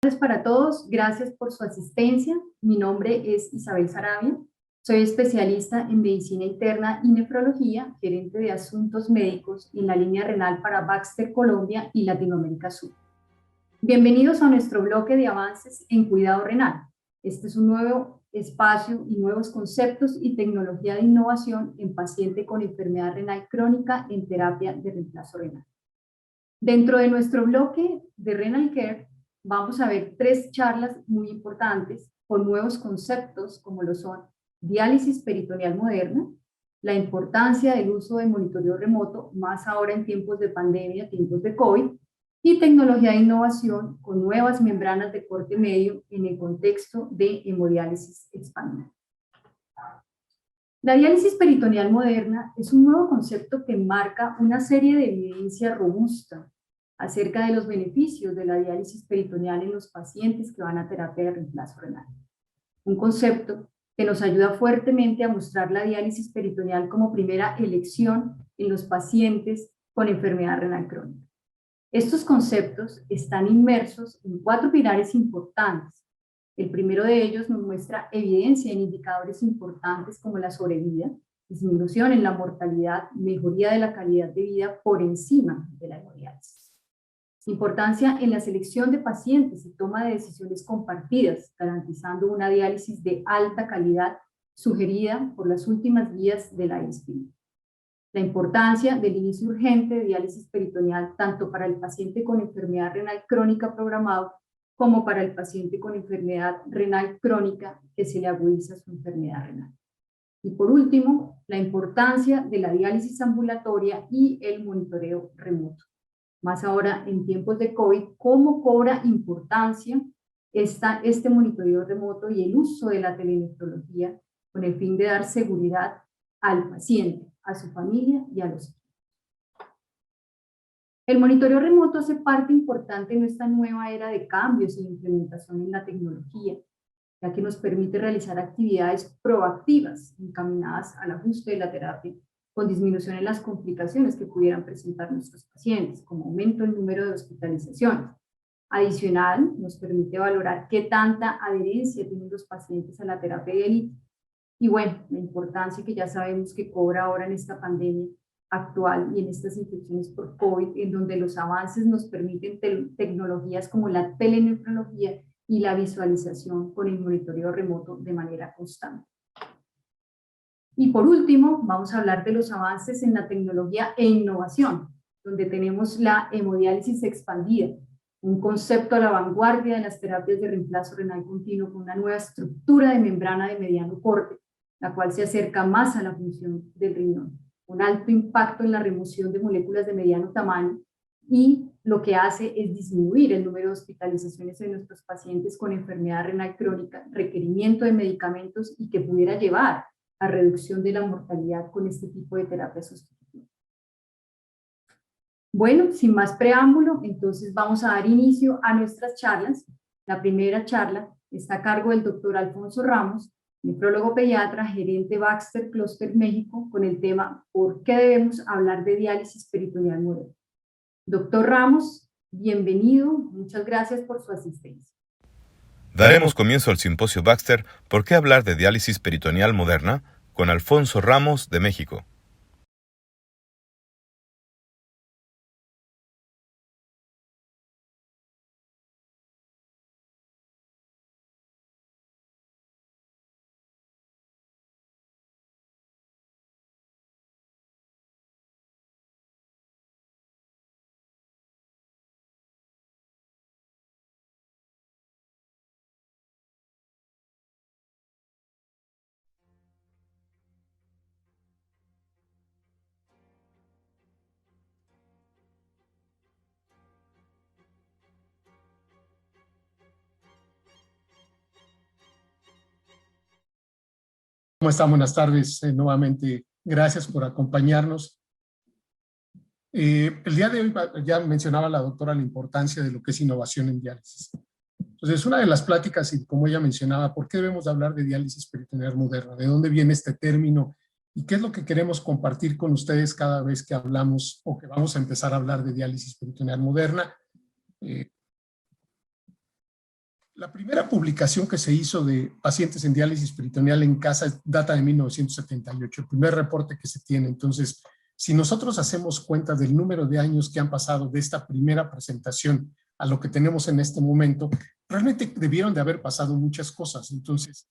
Buenas tardes para todos, gracias por su asistencia. Mi nombre es Isabel Sarabia, soy especialista en medicina interna y nefrología, gerente de asuntos médicos en la línea renal para Baxter Colombia y Latinoamérica Sur. Bienvenidos a nuestro bloque de avances en cuidado renal. Este es un nuevo espacio y nuevos conceptos y tecnología de innovación en paciente con enfermedad renal crónica en terapia de reemplazo renal. Dentro de nuestro bloque de Renal Care, vamos a ver 3 charlas muy importantes con nuevos conceptos como lo son diálisis peritoneal moderna, la importancia del uso de monitoreo remoto, más ahora en tiempos de pandemia, tiempos de COVID, y tecnología de innovación con nuevas membranas de corte medio en el contexto de hemodiálisis expandida. La diálisis peritoneal moderna es un nuevo concepto que marca una serie de evidencia robusta acerca de los beneficios de la diálisis peritoneal en los pacientes que van a terapia de reemplazo renal. Un concepto que nos ayuda fuertemente a mostrar la diálisis peritoneal como primera elección en los pacientes con enfermedad renal crónica. Estos conceptos están inmersos en 4 pilares importantes. El primero de ellos nos muestra evidencia en indicadores importantes como la sobrevida, disminución en la mortalidad, mejoría de la calidad de vida por encima de la hemodiálisis. Importancia en la selección de pacientes y toma de decisiones compartidas, garantizando una diálisis de alta calidad sugerida por las últimas guías de la ISPI. La importancia del inicio urgente de diálisis peritoneal tanto para el paciente con enfermedad renal crónica programado como para el paciente con enfermedad renal crónica que se le agudiza su enfermedad renal. Y por último, la importancia de la diálisis ambulatoria y el monitoreo remoto. Más ahora en tiempos de COVID, cómo cobra importancia este monitoreo remoto y el uso de la telenefrología con el fin de dar seguridad al paciente, a su familia y a los equipos. El monitoreo remoto hace parte importante en esta nueva era de cambios y implementación en la tecnología, ya que nos permite realizar actividades proactivas encaminadas al ajuste de la terapia con disminución en las complicaciones que pudieran presentar nuestros pacientes, como aumento en el número de hospitalizaciones. Adicional, nos permite valorar qué tanta adherencia tienen los pacientes a la terapia de élite. Y bueno, la importancia que ya sabemos que cobra ahora en esta pandemia actual y en estas infecciones por COVID, en donde los avances nos permiten tecnologías como la telenefrología y la visualización con el monitoreo remoto de manera constante. Y por último, vamos a hablar de los avances en la tecnología e innovación, donde tenemos la hemodiálisis expandida, un concepto a la vanguardia de las terapias de reemplazo renal continuo con una nueva estructura de membrana de mediano corte, la cual se acerca más a la función del riñón, un alto impacto en la remoción de moléculas de mediano tamaño y lo que hace es disminuir el número de hospitalizaciones de nuestros pacientes con enfermedad renal crónica, requerimiento de medicamentos y que pudiera llevar a reducción de la mortalidad con este tipo de terapia sustitutiva. Bueno, sin más preámbulo, entonces vamos a dar inicio a nuestras charlas. La primera charla está a cargo del doctor Alfonso Ramos, nefrólogo pediatra, gerente Baxter Cluster México, con el tema ¿por qué debemos hablar de diálisis peritoneal moderna? Doctor Ramos, bienvenido, muchas gracias por su asistencia. Daremos comienzo al simposio Baxter ¿Por qué hablar de diálisis peritoneal moderna? Con Alfonso Ramos de México. ¿Cómo están? Buenas tardes. Nuevamente, gracias por acompañarnos. El día de hoy ya mencionaba la doctora la importancia de lo que es innovación en diálisis. Entonces, una de las pláticas, y como ella mencionaba, ¿por qué debemos de hablar de diálisis peritoneal moderna? ¿De dónde viene este término? ¿Y qué es lo que queremos compartir con ustedes cada vez que hablamos o que vamos a empezar a hablar de diálisis peritoneal moderna? La primera publicación que se hizo de pacientes en diálisis peritoneal en casa data de 1978, el primer reporte que se tiene. Entonces, si nosotros hacemos cuenta del número de años que han pasado de esta primera presentación a lo que tenemos en este momento, realmente debieron de haber pasado muchas cosas. Entonces,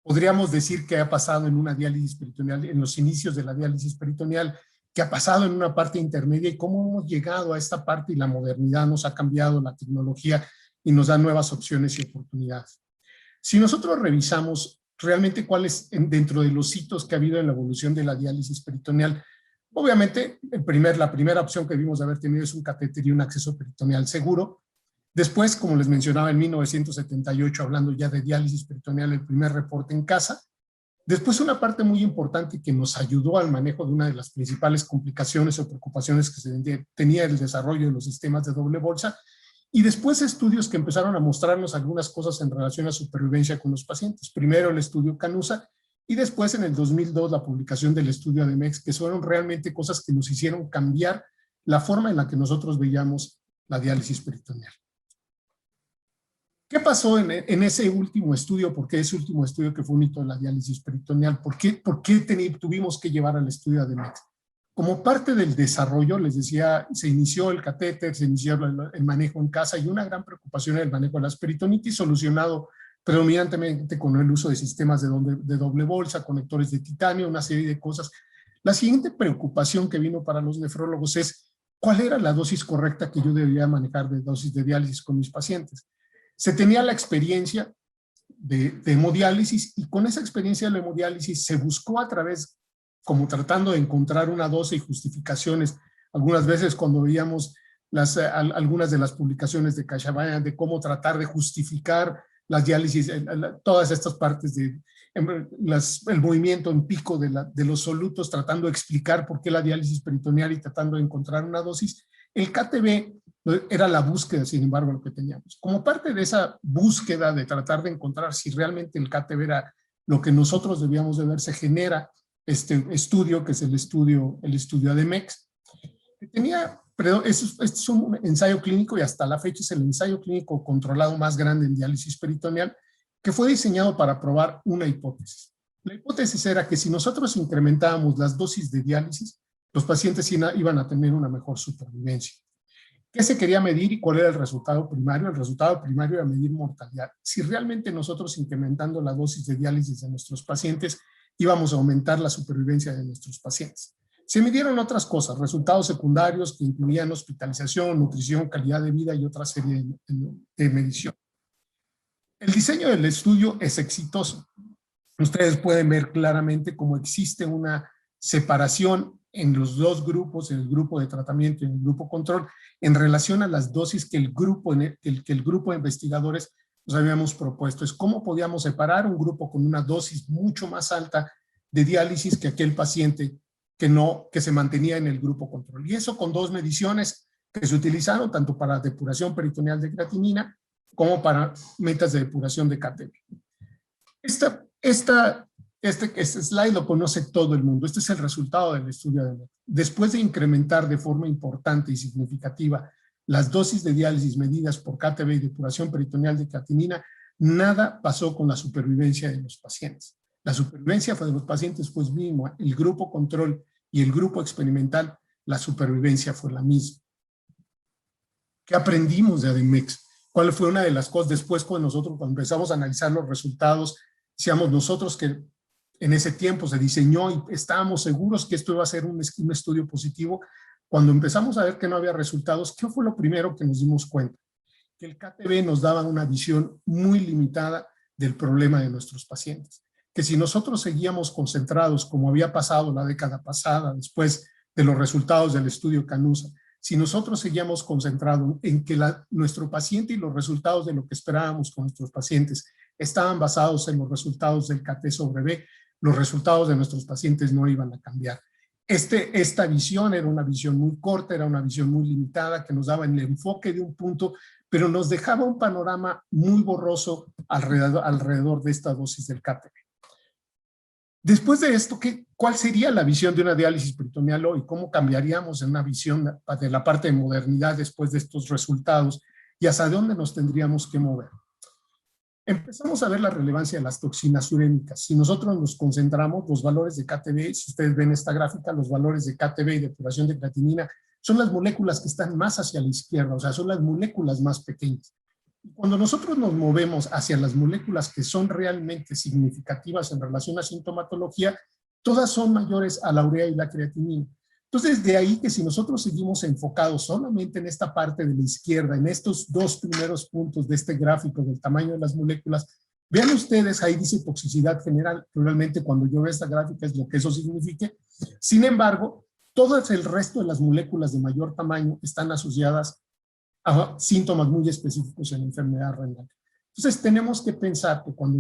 podríamos decir que ha pasado en una diálisis peritoneal, en los inicios de la diálisis peritoneal, que ha pasado en una parte intermedia y cómo hemos llegado a esta parte y la modernidad nos ha cambiado, la tecnología y nos da nuevas opciones y oportunidades. Si nosotros revisamos realmente cuáles dentro de los hitos que ha habido en la evolución de la diálisis peritoneal, obviamente la primera opción que debimos de haber tenido es un catéter y un acceso peritoneal seguro. Después, como les mencionaba, en 1978, hablando ya de diálisis peritoneal, el primer reporte en casa. Después, una parte muy importante que nos ayudó al manejo de una de las principales complicaciones o preocupaciones que tenía el desarrollo de los sistemas de doble bolsa. Y después estudios que empezaron a mostrarnos algunas cosas en relación a supervivencia con los pacientes. Primero el estudio Canusa y después en el 2002 la publicación del estudio ADMEX, que fueron realmente cosas que nos hicieron cambiar la forma en la que nosotros veíamos la diálisis peritoneal. ¿Qué pasó en ese último estudio? ¿Por qué ese último estudio que fue un hito de la diálisis peritoneal? ¿Por qué tuvimos que llevar al estudio ADMEX? Como parte del desarrollo, les decía, se inició el catéter, se inició el manejo en casa y una gran preocupación era el manejo de las peritonitis, solucionado predominantemente con el uso de sistemas de doble bolsa, conectores de titanio, una serie de cosas. La siguiente preocupación que vino para los nefrólogos es cuál era la dosis correcta que yo debía manejar de dosis de diálisis con mis pacientes. Se tenía la experiencia de hemodiálisis y con esa experiencia de la hemodiálisis se buscó a través, como tratando de encontrar una dosis y justificaciones, algunas veces cuando veíamos algunas de las publicaciones de Kashabayan de cómo tratar de justificar las diálisis, todas estas partes el movimiento en pico de los solutos, tratando de explicar por qué la diálisis peritoneal y tratando de encontrar una dosis. El KTB era la búsqueda, sin embargo, lo que teníamos. Como parte de esa búsqueda de tratar de encontrar si realmente el KTB era lo que nosotros debíamos de ver, se genera este estudio, que es el estudio ADMEX, que tenía, este es un ensayo clínico y hasta la fecha es el ensayo clínico controlado más grande en diálisis peritoneal, que fue diseñado para probar una hipótesis. La hipótesis era que si nosotros incrementábamos las dosis de diálisis, los pacientes iban a tener una mejor supervivencia. ¿Qué se quería medir y cuál era el resultado primario? El resultado primario era medir mortalidad. Si realmente nosotros incrementando la dosis de diálisis de nuestros pacientes íbamos a aumentar la supervivencia de nuestros pacientes. Se midieron otras cosas, resultados secundarios que incluían hospitalización, nutrición, calidad de vida y otra serie de medición. El diseño del estudio es exitoso. Ustedes pueden ver claramente cómo existe una separación en los dos grupos, en el grupo de tratamiento y en el grupo control, en relación a las dosis que el grupo de investigadores nos habíamos propuesto. Es cómo podíamos separar un grupo con una dosis mucho más alta de diálisis que aquel paciente que se mantenía en el grupo control. Y eso con dos mediciones que se utilizaron tanto para depuración peritoneal de creatinina como para metas de depuración de KTB. Este slide lo conoce todo el mundo. Este es el resultado del estudio de MEC. Después de incrementar de forma importante y significativa las dosis de diálisis medidas por KTB y depuración peritoneal de creatinina, nada pasó con la supervivencia de los pacientes. La supervivencia de los pacientes fue mínima. El grupo control y el grupo experimental, la supervivencia fue la misma. ¿Qué aprendimos de ADMEX? ¿Cuál fue una de las cosas después cuando empezamos a analizar los resultados? Decíamos nosotros que en ese tiempo se diseñó y estábamos seguros que esto iba a ser un estudio positivo. Cuando empezamos a ver que no había resultados, ¿qué fue lo primero que nos dimos cuenta? Que el KTB nos daba una visión muy limitada del problema de nuestros pacientes. Que si nosotros seguíamos concentrados, como había pasado la década pasada, después de los resultados del estudio Canusa, si nosotros seguíamos concentrados en que nuestro paciente y los resultados de lo que esperábamos con nuestros pacientes estaban basados en los resultados del KT sobre B, los resultados de nuestros pacientes no iban a cambiar. Esta visión era una visión muy corta, era una visión muy limitada que nos daba el enfoque de un punto, pero nos dejaba un panorama muy borroso alrededor de esta dosis del KTB. Después de esto, ¿cuál sería la visión de una diálisis peritoneal hoy? ¿Cómo cambiaríamos en una visión de la parte de modernidad después de estos resultados? ¿Y hacia dónde nos tendríamos que mover? Empezamos a ver la relevancia de las toxinas urémicas. Si nosotros nos concentramos, los valores de KTB, si ustedes ven esta gráfica, los valores de KTB y depuración de creatinina son las moléculas que están más hacia la izquierda, o sea, son las moléculas más pequeñas. Cuando nosotros nos movemos hacia las moléculas que son realmente significativas en relación a sintomatología, todas son mayores a la urea y la creatinina. Entonces, de ahí que si nosotros seguimos enfocados solamente en esta parte de la izquierda, en estos dos primeros puntos de este gráfico del tamaño de las moléculas, vean ustedes, ahí dice toxicidad general, realmente cuando yo veo esta gráfica es lo que eso signifique. Sin embargo, todo el resto de las moléculas de mayor tamaño están asociadas a síntomas muy específicos en la enfermedad renal. Entonces, tenemos que pensar que cuando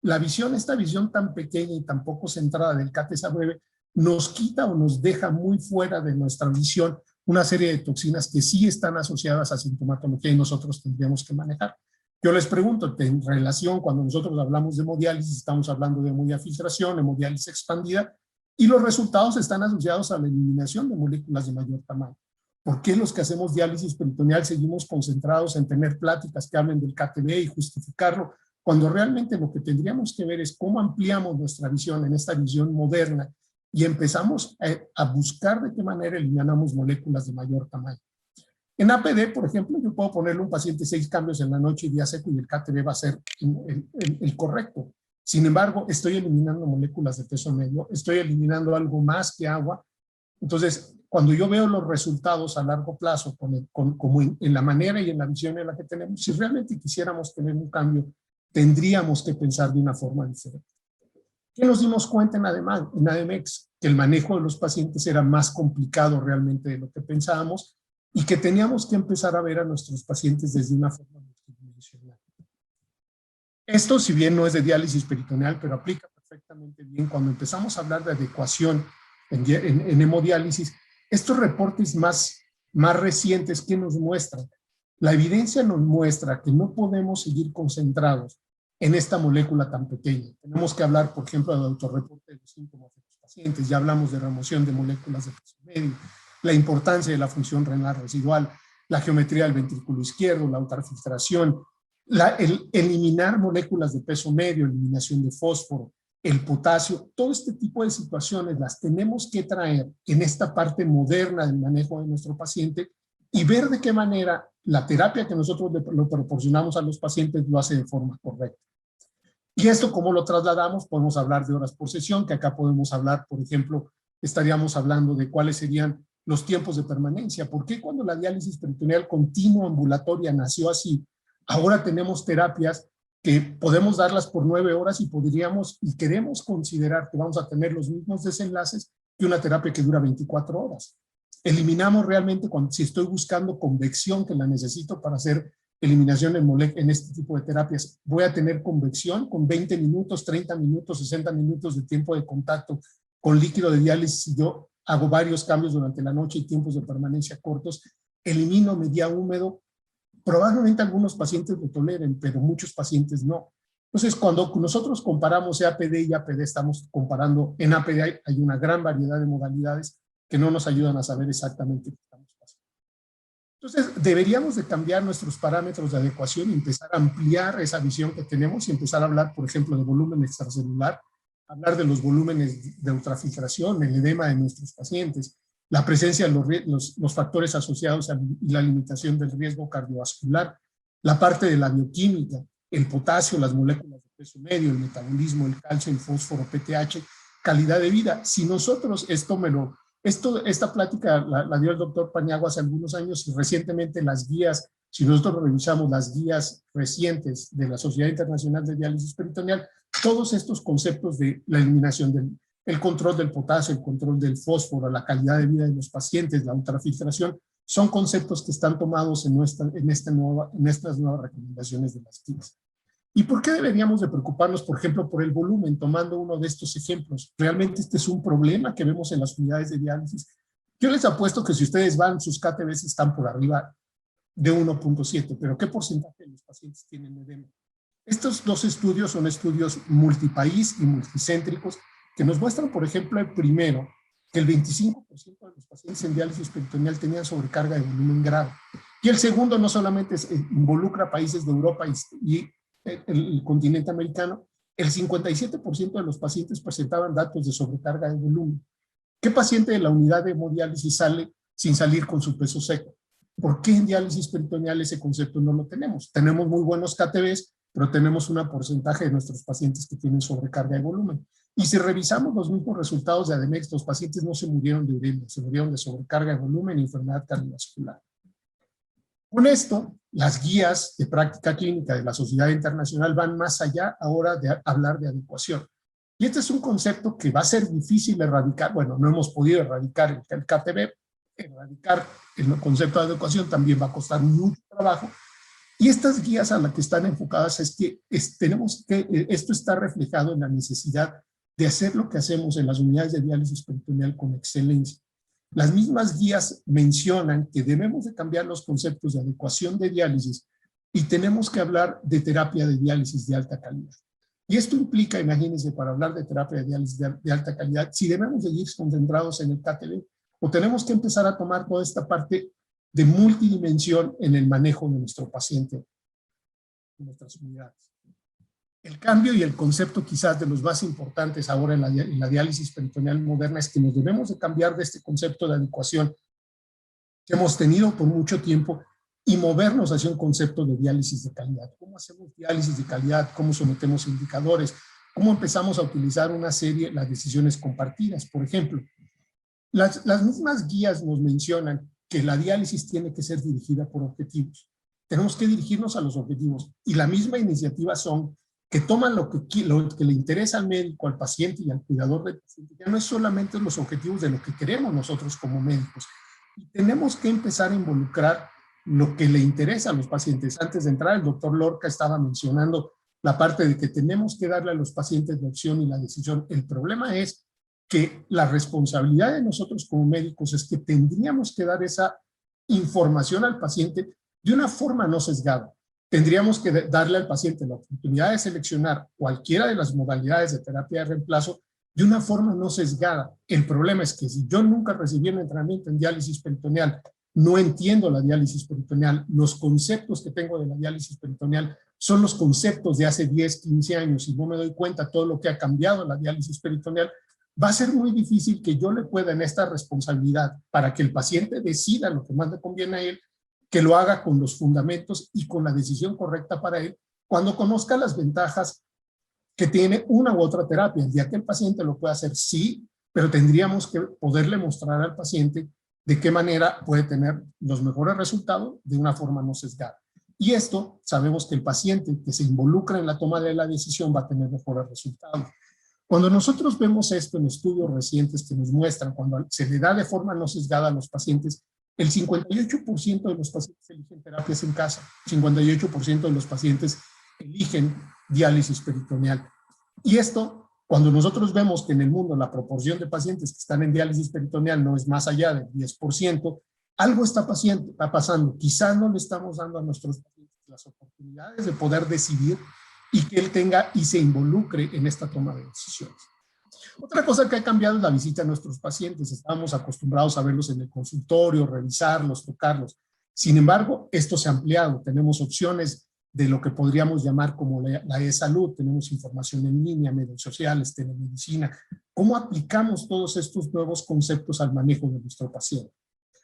la visión, esta visión tan pequeña y tan poco centrada del KT-SAB9, nos quita o nos deja muy fuera de nuestra visión una serie de toxinas que sí están asociadas a sintomatología y nosotros tendríamos que manejar. Yo les pregunto, en relación, cuando nosotros hablamos de hemodiálisis, estamos hablando de hemodiafiltración, hemodiálisis expandida, y los resultados están asociados a la eliminación de moléculas de mayor tamaño. ¿Por qué los que hacemos diálisis peritoneal seguimos concentrados en tener pláticas que hablen del KTB y justificarlo, cuando realmente lo que tendríamos que ver es cómo ampliamos nuestra visión en esta visión moderna y empezamos a buscar de qué manera eliminamos moléculas de mayor tamaño? En APD, por ejemplo, yo puedo ponerle a un paciente 6 cambios en la noche y día seco y el KTB va a ser el correcto. Sin embargo, estoy eliminando moléculas de peso medio, estoy eliminando algo más que agua. Entonces, cuando yo veo los resultados a largo plazo, como en la manera y en la visión en la que tenemos, si realmente quisiéramos tener un cambio, tendríamos que pensar de una forma diferente. ¿Qué nos dimos cuenta en ADMEX? Que el manejo de los pacientes era más complicado realmente de lo que pensábamos y que teníamos que empezar a ver a nuestros pacientes desde una forma multidimensional. Esto, si bien no es de diálisis peritoneal, pero aplica perfectamente bien cuando empezamos a hablar de adecuación en hemodiálisis. Estos reportes más recientes, ¿qué nos muestran? La evidencia nos muestra que no podemos seguir concentrados en esta molécula tan pequeña. Tenemos que hablar, por ejemplo, del autorreporte de los síntomas de los pacientes. Ya hablamos de remoción de moléculas de peso medio, la importancia de la función renal residual, la geometría del ventrículo izquierdo, la ultrafiltración, el eliminar moléculas de peso medio, eliminación de fósforo, el potasio. Todo este tipo de situaciones las tenemos que traer en esta parte moderna del manejo de nuestro paciente y ver de qué manera la terapia que nosotros lo proporcionamos a los pacientes lo hace de forma correcta. Y esto, ¿cómo lo trasladamos? Podemos hablar de horas por sesión, que acá podemos hablar, por ejemplo, estaríamos hablando de cuáles serían los tiempos de permanencia. ¿Por qué cuando la diálisis peritoneal continua ambulatoria nació así, ahora tenemos terapias que podemos darlas por 9 horas y podríamos y queremos considerar que vamos a tener los mismos desenlaces que una terapia que dura 24 horas? Eliminamos realmente, si estoy buscando convección que la necesito para hacer eliminación en este tipo de terapias, voy a tener convección con 20 minutos, 30 minutos, 60 minutos de tiempo de contacto con líquido de diálisis. Yo hago varios cambios durante la noche y tiempos de permanencia cortos, elimino media húmedo. Probablemente algunos pacientes lo toleren, pero muchos pacientes no. Entonces, cuando nosotros comparamos APD y APD, estamos comparando, en APD hay una gran variedad de modalidades que no nos ayudan a saber exactamente qué estamos pasando. Entonces, deberíamos de cambiar nuestros parámetros de adecuación y empezar a ampliar esa visión que tenemos y empezar a hablar, por ejemplo, de volumen extracelular, hablar de los volúmenes de ultrafiltración, el edema de nuestros pacientes, la presencia de los factores asociados a la limitación del riesgo cardiovascular, la parte de la bioquímica, el potasio, las moléculas de peso medio, el metabolismo, el calcio, el fósforo, PTH, calidad de vida. Si nosotros esta plática la dio el doctor Paniagua hace algunos años y recientemente las guías, si nosotros revisamos las guías recientes de la Sociedad Internacional de Diálisis Peritoneal, todos estos conceptos de la eliminación el control del potasio, el control del fósforo, la calidad de vida de los pacientes, la ultrafiltración, son conceptos que están tomados en estas nuevas recomendaciones de las guías. ¿Y por qué deberíamos de preocuparnos, por ejemplo, por el volumen, tomando uno de estos ejemplos? Realmente este es un problema que vemos en las unidades de diálisis. Yo les apuesto que si ustedes van, sus KTBs están por arriba de 1.7, pero ¿qué porcentaje de los pacientes tienen edema? Estos dos estudios son estudios multipaís y multicéntricos que nos muestran, por ejemplo, el primero, que el 25% de los pacientes en diálisis peritoneal tenían sobrecarga de volumen grave. Y el segundo no solamente involucra países de Europa y el continente americano, el 57% de los pacientes presentaban datos de sobrecarga de volumen. ¿Qué paciente de la unidad de hemodiálisis sale sin salir con su peso seco? ¿Por qué en diálisis peritoneal ese concepto no lo tenemos? Tenemos muy buenos KTVs, pero tenemos un porcentaje de nuestros pacientes que tienen sobrecarga de volumen. Y si revisamos los mismos resultados de ADMEX, los pacientes no se murieron de uremia, se murieron de sobrecarga de volumen y enfermedad cardiovascular. Con esto, las guías de práctica clínica de la Sociedad Internacional van más allá ahora de hablar de adecuación. Y este es un concepto que va a ser difícil de erradicar. Bueno, no hemos podido erradicar el KTV, erradicar el concepto de adecuación también va a costar mucho trabajo. Y estas guías a las que están enfocadas es que esto está reflejado en la necesidad de hacer lo que hacemos en las unidades de diálisis peritoneal con excelencia. Las mismas guías mencionan que debemos de cambiar los conceptos de adecuación de diálisis y tenemos que hablar de terapia de diálisis de alta calidad. Y esto implica, imagínense, para hablar de terapia de diálisis de alta calidad, si debemos seguir concentrados en el KTV o tenemos que empezar a tomar toda esta parte de multidimensión en el manejo de nuestro paciente en nuestras unidades. El cambio y el concepto quizás de los más importantes ahora en la diálisis peritoneal moderna es que nos debemos de cambiar de este concepto de adecuación que hemos tenido por mucho tiempo y movernos hacia un concepto de diálisis de calidad. ¿Cómo hacemos diálisis de calidad? ¿Cómo sometemos indicadores? ¿Cómo empezamos a utilizar una serie, las decisiones compartidas? Por ejemplo, las mismas guías nos mencionan que la diálisis tiene que ser dirigida por objetivos. Tenemos que dirigirnos a los objetivos y la misma iniciativa son que toman lo que le interesa al médico, al paciente y al cuidador del paciente. Ya no es solamente los objetivos de lo que queremos nosotros como médicos. Y tenemos que empezar a involucrar lo que le interesa a los pacientes. Antes de entrar, el doctor Lorca estaba mencionando la parte de que tenemos que darle a los pacientes la opción y la decisión. El problema es que la responsabilidad de nosotros como médicos es que tendríamos que dar esa información al paciente de una forma no sesgada. Tendríamos que darle al paciente la oportunidad de seleccionar cualquiera de las modalidades de terapia de reemplazo de una forma no sesgada. El problema es que si yo nunca recibí un entrenamiento en diálisis peritoneal, no entiendo la diálisis peritoneal, los conceptos que tengo de la diálisis peritoneal son los conceptos de hace 10, 15 años y no me doy cuenta todo lo que ha cambiado la diálisis peritoneal, va a ser muy difícil que yo le pueda en esta responsabilidad para que el paciente decida lo que más le conviene a él, que lo haga con los fundamentos y con la decisión correcta para él, cuando conozca las ventajas que tiene una u otra terapia. El día que el paciente lo pueda hacer, sí, pero tendríamos que poderle mostrar al paciente de qué manera puede tener los mejores resultados de una forma no sesgada. Y esto, sabemos que el paciente que se involucra en la toma de la decisión va a tener mejores resultados. Cuando nosotros vemos esto en estudios recientes que nos muestran, cuando se le da de forma no sesgada a los pacientes, el 58% de los pacientes eligen terapias en casa, 58% de los pacientes eligen diálisis peritoneal. Y esto, cuando nosotros vemos que en el mundo la proporción de pacientes que están en diálisis peritoneal no es más allá del 10%, algo está pasando. Quizás no le estamos dando a nuestros pacientes las oportunidades de poder decidir y que él tenga y se involucre en esta toma de decisiones. Otra cosa que ha cambiado es la visita a nuestros pacientes. Estábamos acostumbrados a verlos en el consultorio, revisarlos, tocarlos. Sin embargo, esto se ha ampliado. Tenemos opciones de lo que podríamos llamar como la e-salud. Tenemos información en línea, medios sociales, telemedicina. ¿Cómo aplicamos todos estos nuevos conceptos al manejo de nuestro paciente?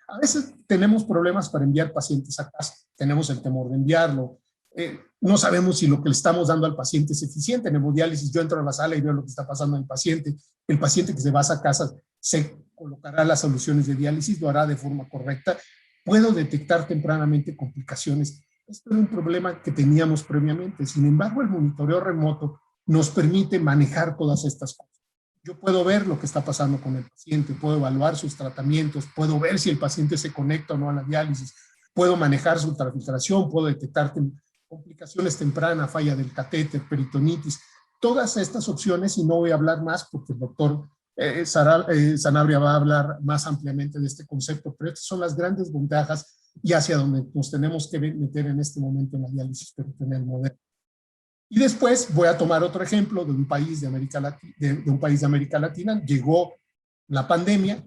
A veces tenemos problemas para enviar pacientes a casa. Tenemos el temor de enviarlo. No sabemos si lo que le estamos dando al paciente es eficiente. En hemodiálisis yo entro a la sala y veo lo que está pasando en el paciente. El paciente que se va a casa se colocará las soluciones de diálisis, lo hará de forma correcta. Puedo detectar tempranamente complicaciones. Esto era un problema que teníamos previamente. Sin embargo, el monitoreo remoto nos permite manejar todas estas cosas. Yo puedo ver lo que está pasando con el paciente, puedo evaluar sus tratamientos, puedo ver si el paciente se conecta o no a la diálisis, puedo manejar su ultrafiltración, puedo detectar complicaciones tempranas, falla del catéter, peritonitis, todas estas opciones, y no voy a hablar más porque el doctor Sanabria va a hablar más ampliamente de este concepto, pero estas son las grandes ventajas y hacia donde nos tenemos que meter en este momento en la diálisis peritoneal moderna. Y después voy a tomar otro ejemplo de un país de América Latina. Llegó la pandemia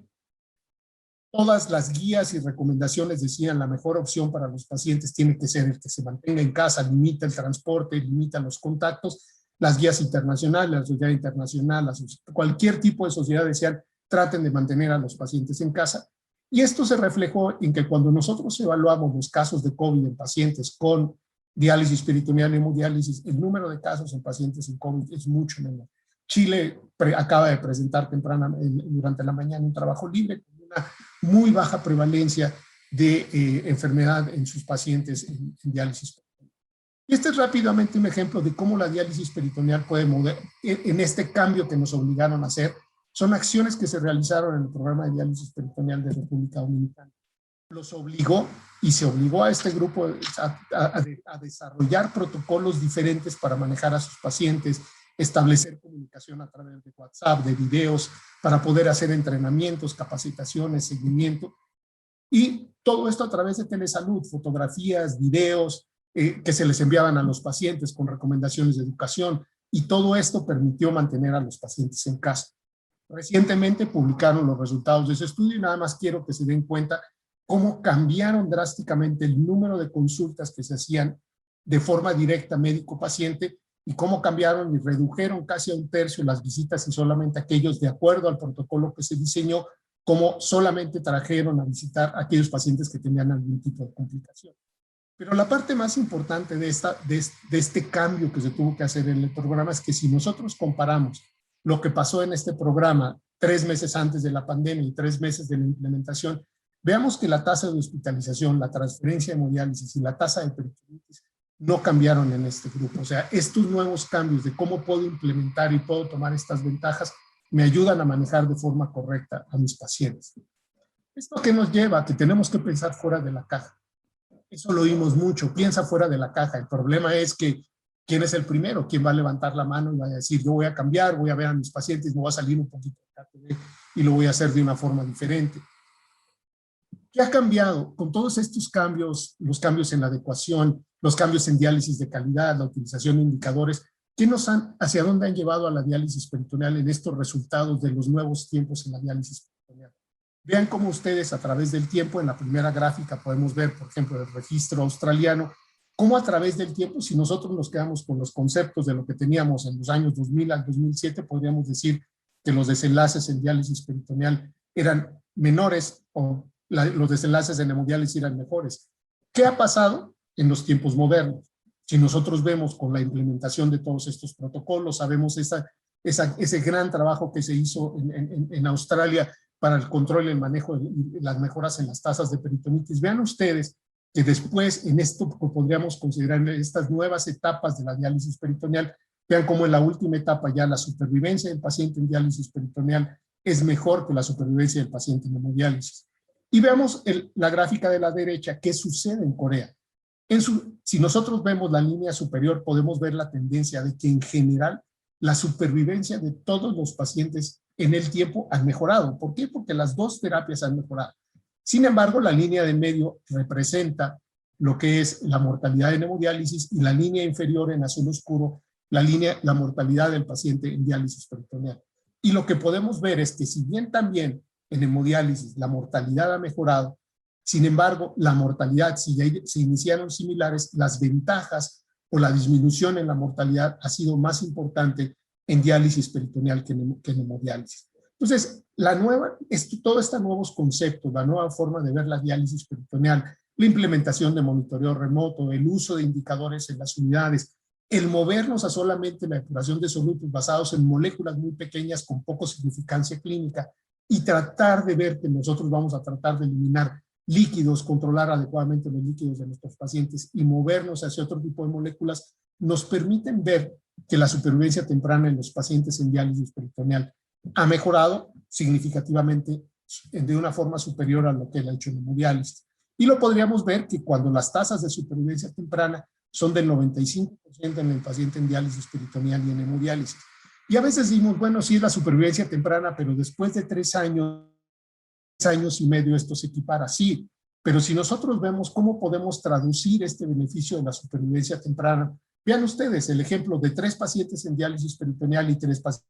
Todas las guías y recomendaciones decían la mejor opción para los pacientes tiene que ser el que se mantenga en casa, limita el transporte, limita los contactos. Las guías internacionales, la sociedad internacional, cualquier tipo de sociedad decían traten de mantener a los pacientes en casa. Y esto se reflejó en que cuando nosotros evaluamos los casos de COVID en pacientes con diálisis peritoneal y hemodiálisis, el número de casos en pacientes en COVID es mucho menor. Chile acaba de presentar durante la mañana un trabajo libre con una muy baja prevalencia de enfermedad en sus pacientes en diálisis. Y este es rápidamente un ejemplo de cómo la diálisis peritoneal puede mover en este cambio que nos obligaron a hacer. Son acciones que se realizaron en el programa de diálisis peritoneal de República Dominicana. Los obligó y se obligó a este grupo a desarrollar protocolos diferentes para manejar a sus pacientes, establecer comunicación a través de WhatsApp, de videos, para poder hacer entrenamientos, capacitaciones, seguimiento. Y todo esto a través de telesalud, fotografías, videos que se les enviaban a los pacientes con recomendaciones de educación. Y todo esto permitió mantener a los pacientes en casa. Recientemente publicaron los resultados de ese estudio y nada más quiero que se den cuenta cómo cambiaron drásticamente el número de consultas que se hacían de forma directa médico-paciente y cómo cambiaron y redujeron casi a un tercio las visitas y solamente aquellos de acuerdo al protocolo que se diseñó, como solamente trajeron a visitar a aquellos pacientes que tenían algún tipo de complicación. Pero la parte más importante de este cambio que se tuvo que hacer en el programa es que si nosotros comparamos lo que pasó en este programa 3 meses antes de la pandemia y 3 meses de la implementación, veamos que la tasa de hospitalización, la transferencia de hemodiálisis y la tasa de peritonitis no cambiaron en este grupo. O sea, estos nuevos cambios de cómo puedo implementar y puedo tomar estas ventajas me ayudan a manejar de forma correcta a mis pacientes. ¿Esto qué nos lleva? Que tenemos que pensar fuera de la caja. Eso lo oímos mucho, piensa fuera de la caja. El problema es que ¿quién es el primero? ¿Quién va a levantar la mano y va a decir, yo voy a cambiar, voy a ver a mis pacientes, me voy a salir un poquito de KTV y lo voy a hacer de una forma diferente? ¿Qué ha cambiado? Con todos estos cambios, los cambios en la adecuación, los cambios en diálisis de calidad, la utilización de indicadores, ¿hacia dónde han llevado a la diálisis peritoneal en estos resultados de los nuevos tiempos en la diálisis peritoneal? Vean cómo ustedes a través del tiempo, en la primera gráfica podemos ver, por ejemplo, el registro australiano, cómo a través del tiempo, si nosotros nos quedamos con los conceptos de lo que teníamos en los años 2000 al 2007, podríamos decir que los desenlaces en diálisis peritoneal eran menores o los desenlaces en hemodiálisis eran mejores. ¿Qué ha pasado en los tiempos modernos? Si nosotros vemos con la implementación de todos estos protocolos, sabemos ese gran trabajo que se hizo en Australia para el control y el manejo de las mejoras en las tasas de peritonitis. Vean ustedes que después en esto podríamos considerar estas nuevas etapas de la diálisis peritoneal, vean cómo en la última etapa ya la supervivencia del paciente en diálisis peritoneal es mejor que la supervivencia del paciente en hemodiálisis. Y veamos la gráfica de la derecha, qué sucede en Corea. Si nosotros vemos la línea superior, podemos ver la tendencia de que en general la supervivencia de todos los pacientes en el tiempo han mejorado. ¿Por qué? Porque las dos terapias han mejorado. Sin embargo, la línea de medio representa lo que es la mortalidad en hemodiálisis y la línea inferior en azul oscuro, la mortalidad del paciente en diálisis peritoneal. Y lo que podemos ver es que si bien también en hemodiálisis la mortalidad ha mejorado, sin embargo, la mortalidad, si se iniciaron similares, las ventajas o la disminución en la mortalidad ha sido más importante en diálisis peritoneal que en hemodiálisis. Entonces, todos estos nuevos conceptos, la nueva forma de ver la diálisis peritoneal, la implementación de monitoreo remoto, el uso de indicadores en las unidades, el movernos a solamente la depuración de solutos basados en moléculas muy pequeñas con poco significancia clínica y tratar de ver que nosotros vamos a tratar de eliminar líquidos, controlar adecuadamente los líquidos de nuestros pacientes y movernos hacia otro tipo de moléculas, nos permiten ver que la supervivencia temprana en los pacientes en diálisis peritoneal ha mejorado significativamente de una forma superior a lo que él ha hecho en hemodiálisis. Y lo podríamos ver que cuando las tasas de supervivencia temprana son del 95% en el paciente en diálisis peritoneal y en hemodiálisis. Y a veces decimos, bueno, sí es la supervivencia temprana, pero después de 3 años y medio esto se equipara, sí. Pero si nosotros vemos cómo podemos traducir este beneficio de la supervivencia temprana, vean ustedes el ejemplo de 3 pacientes en diálisis peritoneal y 3 pacientes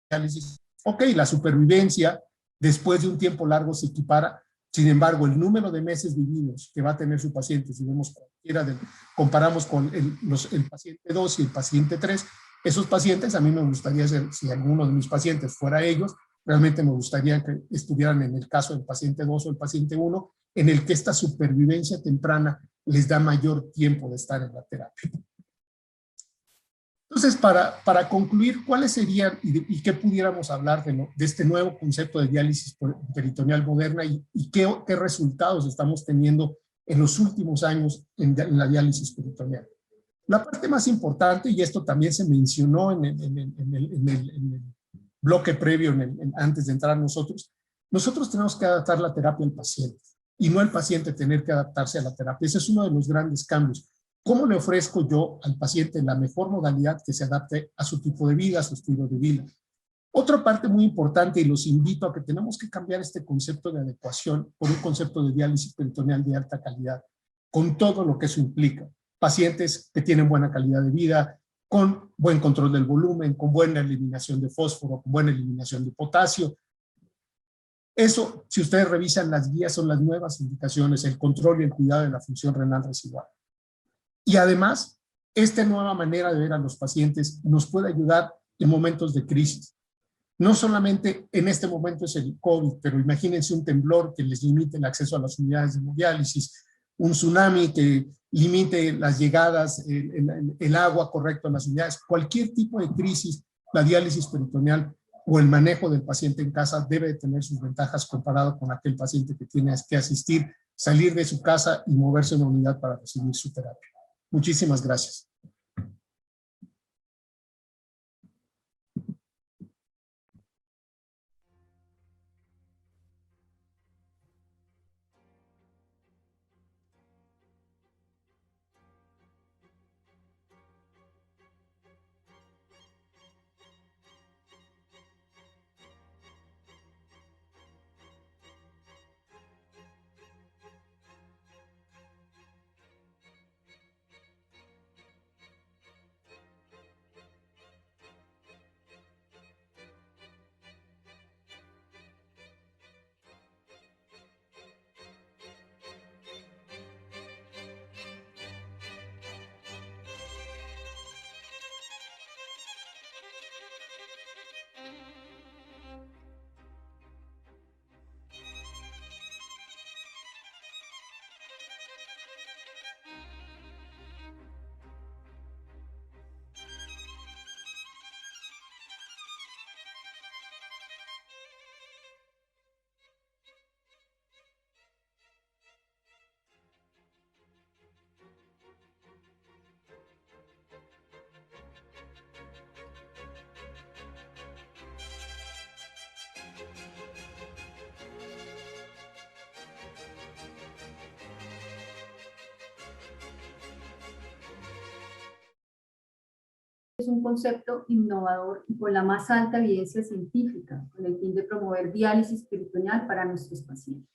en diálisis. Ok, la supervivencia después de un tiempo largo se equipara. Sin embargo, el número de meses vividos que va a tener su paciente, si vemos comparamos con el paciente 2 y el paciente 3, esos pacientes, a mí me gustaría ser, si alguno de mis pacientes fuera ellos, realmente me gustaría que estuvieran en el caso del paciente 2 o el paciente 1, en el que esta supervivencia temprana les da mayor tiempo de estar en la terapia. Entonces, para concluir, ¿cuáles serían y qué pudiéramos hablar de este nuevo concepto de diálisis peritoneal moderna y qué resultados estamos teniendo en los últimos años en la diálisis peritoneal? La parte más importante, y esto también se mencionó en el bloque previo, antes de entrar nosotros tenemos que adaptar la terapia al paciente y no el paciente tener que adaptarse a la terapia. Ese es uno de los grandes cambios. ¿Cómo le ofrezco yo al paciente la mejor modalidad que se adapte a su tipo de vida, a su estilo de vida? Otra parte muy importante, y los invito a que tenemos que cambiar este concepto de adecuación por un concepto de diálisis peritoneal de alta calidad, con todo lo que eso implica. Pacientes que tienen buena calidad de vida, con buen control del volumen, con buena eliminación de fósforo, con buena eliminación de potasio. Eso, si ustedes revisan las guías, son las nuevas indicaciones, el control y el cuidado de la función renal residual. Y además, esta nueva manera de ver a los pacientes nos puede ayudar en momentos de crisis. No solamente en este momento es el COVID, pero imagínense un temblor que les limite el acceso a las unidades de hemodiálisis, un tsunami que limite las llegadas, el agua correcto en las unidades. Cualquier tipo de crisis, la diálisis peritoneal o el manejo del paciente en casa debe tener sus ventajas comparado con aquel paciente que tiene que asistir, salir de su casa y moverse a una unidad para recibir su terapia. Muchísimas gracias. Es un concepto innovador y con la más alta evidencia científica, con el fin de promover diálisis peritoneal para nuestros pacientes.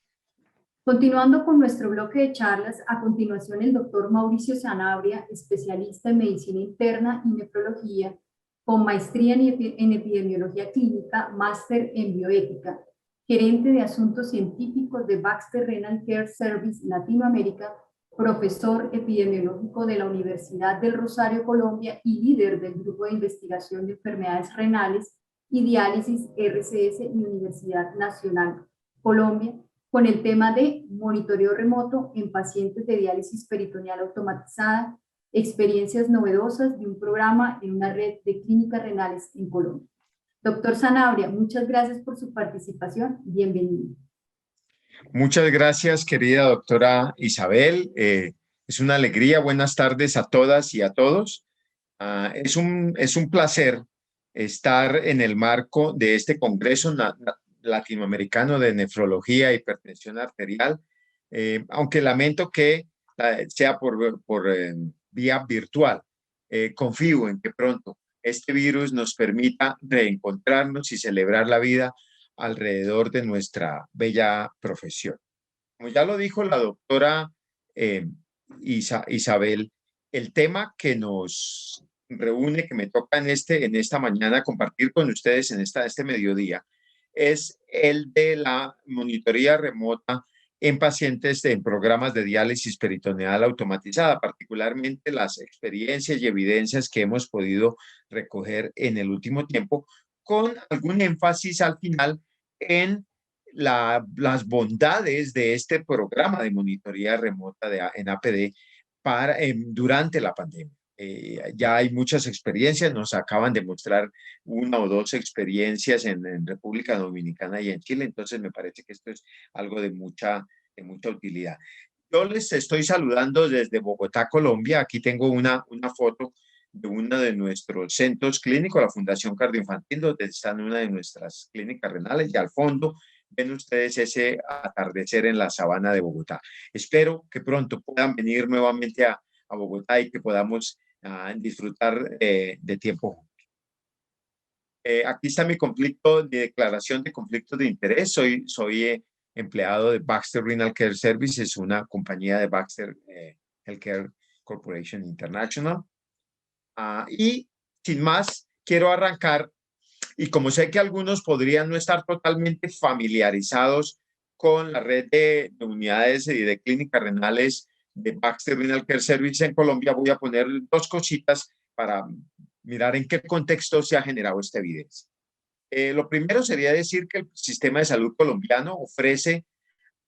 Continuando con nuestro bloque de charlas, a continuación el doctor Mauricio Sanabria, especialista en medicina interna y nefrología, con maestría en epidemiología clínica, máster en bioética, gerente de asuntos científicos de Baxter Renal Care Service Latinoamérica, profesor epidemiológico de la Universidad del Rosario, Colombia, y líder del Grupo de Investigación de Enfermedades Renales y Diálisis RCS y Universidad Nacional Colombia, con el tema de monitoreo remoto en pacientes de diálisis peritoneal automatizada, experiencias novedosas de un programa en una red de clínicas renales en Colombia. Doctor Sanabria, muchas gracias por su participación. Bienvenido. Muchas gracias, querida doctora Isabel. Es una alegría. Buenas tardes a todas y a todos. Es un placer estar en el marco de este Congreso Latinoamericano de Nefrología y Hipertensión Arterial, aunque lamento que sea por vía virtual. Confío en que pronto este virus nos permita reencontrarnos y celebrar la vida alrededor de nuestra bella profesión. Como ya lo dijo la doctora Isabel, el tema que nos reúne, que me toca en esta mañana compartir con ustedes en este mediodía, es el de la monitoría remota en pacientes en programas de diálisis peritoneal automatizada, particularmente las experiencias y evidencias que hemos podido recoger en el último tiempo, con algún énfasis al final en las bondades de este programa de monitoría remota en APD durante la pandemia. Ya hay muchas experiencias, nos acaban de mostrar una o dos experiencias en República Dominicana y en Chile, entonces me parece que esto es algo de mucha utilidad. Yo les estoy saludando desde Bogotá, Colombia. Aquí tengo una foto de uno de nuestros centros clínicos, la Fundación Cardioinfantil, donde están una de nuestras clínicas renales, y al fondo ven ustedes ese atardecer en la sabana de Bogotá. Espero que pronto puedan venir nuevamente a Bogotá y que podamos disfrutar de tiempo. Aquí está mi conflicto de declaración de conflicto de interés. Soy empleado de Baxter Renal Care Services, una compañía de Baxter Healthcare Corporation International. Y sin más, quiero arrancar, y como sé que algunos podrían no estar totalmente familiarizados con la red de unidades y de clínicas renales de Baxter Renal Care Services en Colombia, voy a poner dos cositas para mirar en qué contexto se ha generado esta evidencia. Lo primero sería decir que el sistema de salud colombiano ofrece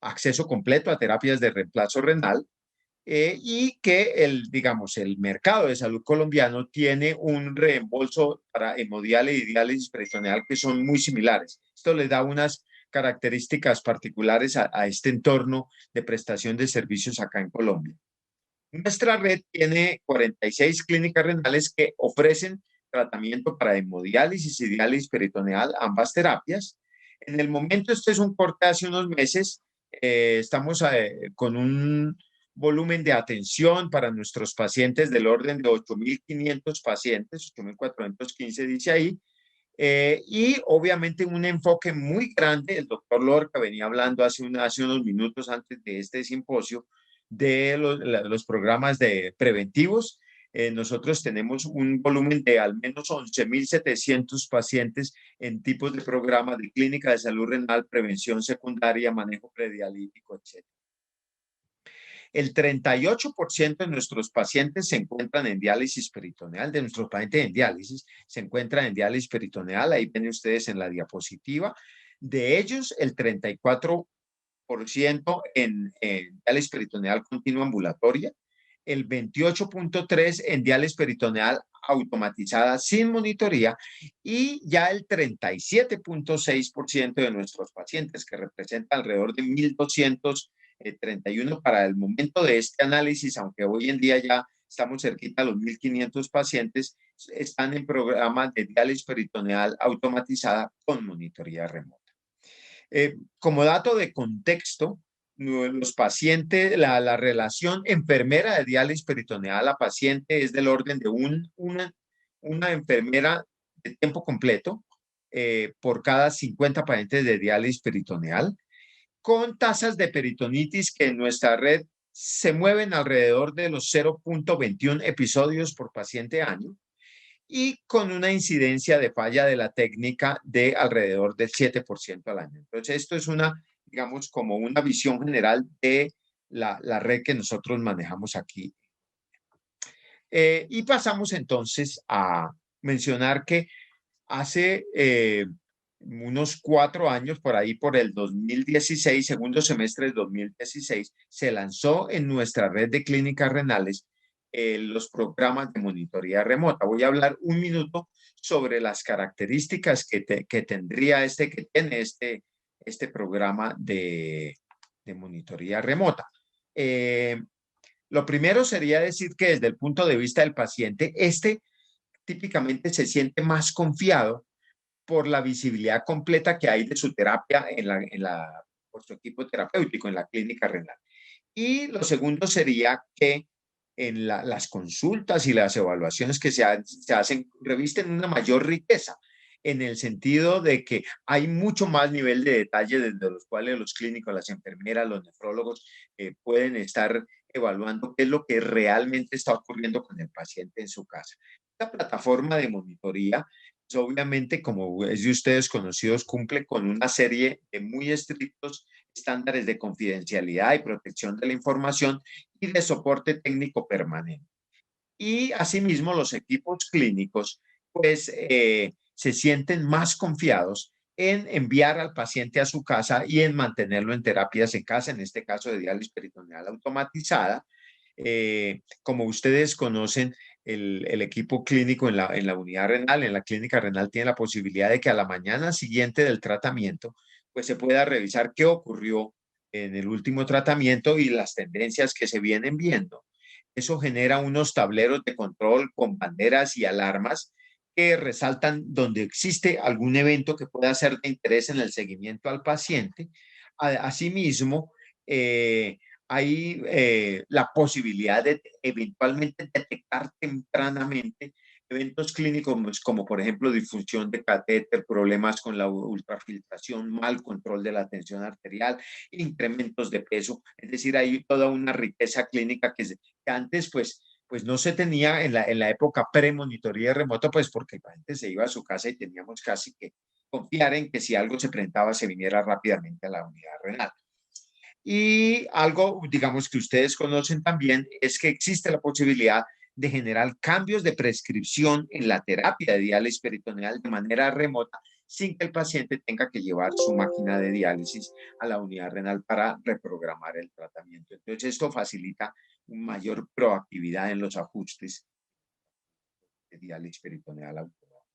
acceso completo a terapias de reemplazo renal, y que digamos, el mercado de salud colombiano tiene un reembolso para hemodiálisis y diálisis peritoneal que son muy similares. Esto le da unas características particulares a este entorno de prestación de servicios acá en Colombia. Nuestra red tiene 46 clínicas renales que ofrecen tratamiento para hemodiálisis y diálisis peritoneal, ambas terapias. En el momento, este es un corte hace unos meses, estamos con un volumen de atención para nuestros pacientes del orden de 8.500 pacientes, 8.415 dice ahí, y obviamente un enfoque muy grande. El doctor Lorca venía hablando hace unos minutos antes de este simposio de los programas preventivos. Nosotros tenemos un volumen de al menos 11.700 pacientes en tipos de programas de clínica de salud renal, prevención secundaria, manejo predialítico, etc. El 38% de nuestros pacientes se encuentran en diálisis peritoneal, de nuestros pacientes en diálisis, se encuentran en diálisis peritoneal, ahí ven ustedes en la diapositiva. De ellos, el 34% en diálisis peritoneal continua ambulatoria, el 28.3% en diálisis peritoneal automatizada sin monitoría, y ya el 37.6% de nuestros pacientes, que representa alrededor de 1.231 para el momento de este análisis, aunque hoy en día ya estamos cerquita a los 1.500 pacientes, están en programas de diálisis peritoneal automatizada con monitoría remota. Como dato de contexto, los pacientes, la relación enfermera de diálisis peritoneal a paciente es del orden de una enfermera de tiempo completo por cada 50 pacientes de diálisis peritoneal, con tasas de peritonitis que en nuestra red se mueven alrededor de los 0.21 episodios por paciente año, y con una incidencia de falla de la técnica de alrededor del 7% al año. Entonces, esto es digamos, como una visión general de la red que nosotros manejamos aquí. Y pasamos entonces a mencionar que hace unos 4 años, por ahí por el 2016, segundo semestre del 2016, se lanzó en nuestra red de clínicas renales los programas de monitoría remota. Voy a hablar un minuto sobre las características que tendría que tiene este programa de monitoría remota. Lo primero sería decir que desde el punto de vista del paciente, típicamente se siente más confiado por la visibilidad completa que hay de su terapia por su equipo terapéutico en la clínica renal. Y lo segundo sería que en las consultas y las evaluaciones que se hacen revisten una mayor riqueza, en el sentido de que hay mucho más nivel de detalle desde los cuales los clínicos, las enfermeras, los nefrólogos pueden estar evaluando qué es lo que realmente está ocurriendo con el paciente en su casa. Esta plataforma de monitoría, pues obviamente, como es de ustedes conocidos, cumple con una serie de muy estrictos estándares de confidencialidad y protección de la información y de soporte técnico permanente. Y asimismo los equipos clínicos pues se sienten más confiados en enviar al paciente a su casa y en mantenerlo en terapias en casa, en este caso de diálisis peritoneal automatizada. Como ustedes conocen, el equipo clínico en la unidad renal, en la clínica renal, tiene la posibilidad de que a la mañana siguiente del tratamiento, pues se pueda revisar qué ocurrió en el último tratamiento y las tendencias que se vienen viendo. Eso genera unos tableros de control con banderas y alarmas que resaltan donde existe algún evento que pueda ser de interés en el seguimiento al paciente. Asimismo, hay la posibilidad de eventualmente detectar tempranamente eventos clínicos como por ejemplo disfunción de catéter, problemas con la ultrafiltración, mal control de la tensión arterial, incrementos de peso. Es decir, hay toda una riqueza clínica que antes pues no se tenía en la época pre-monitoría remota, pues porque el paciente se iba a su casa y teníamos casi que confiar en que si algo se presentaba se viniera rápidamente a la unidad renal. Y algo, digamos, que ustedes conocen también es que existe la posibilidad de generar cambios de prescripción en la terapia de diálisis peritoneal de manera remota sin que el paciente tenga que llevar su máquina de diálisis a la unidad renal para reprogramar el tratamiento. Entonces, esto facilita una mayor proactividad en los ajustes de diálisis peritoneal automática.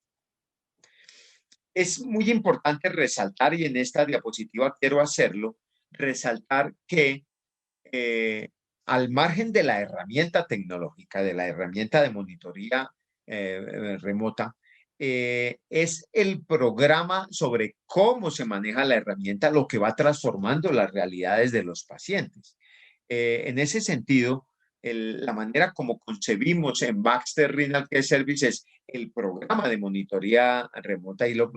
Es muy importante resaltar, y en esta diapositiva quiero hacerlo, resaltar que al margen de la herramienta tecnológica, de la herramienta de monitoría remota, es el programa sobre cómo se maneja la herramienta lo que va transformando las realidades de los pacientes. En ese sentido, la manera como concebimos en Baxter Renal Care Services el programa de monitoría remota, y lo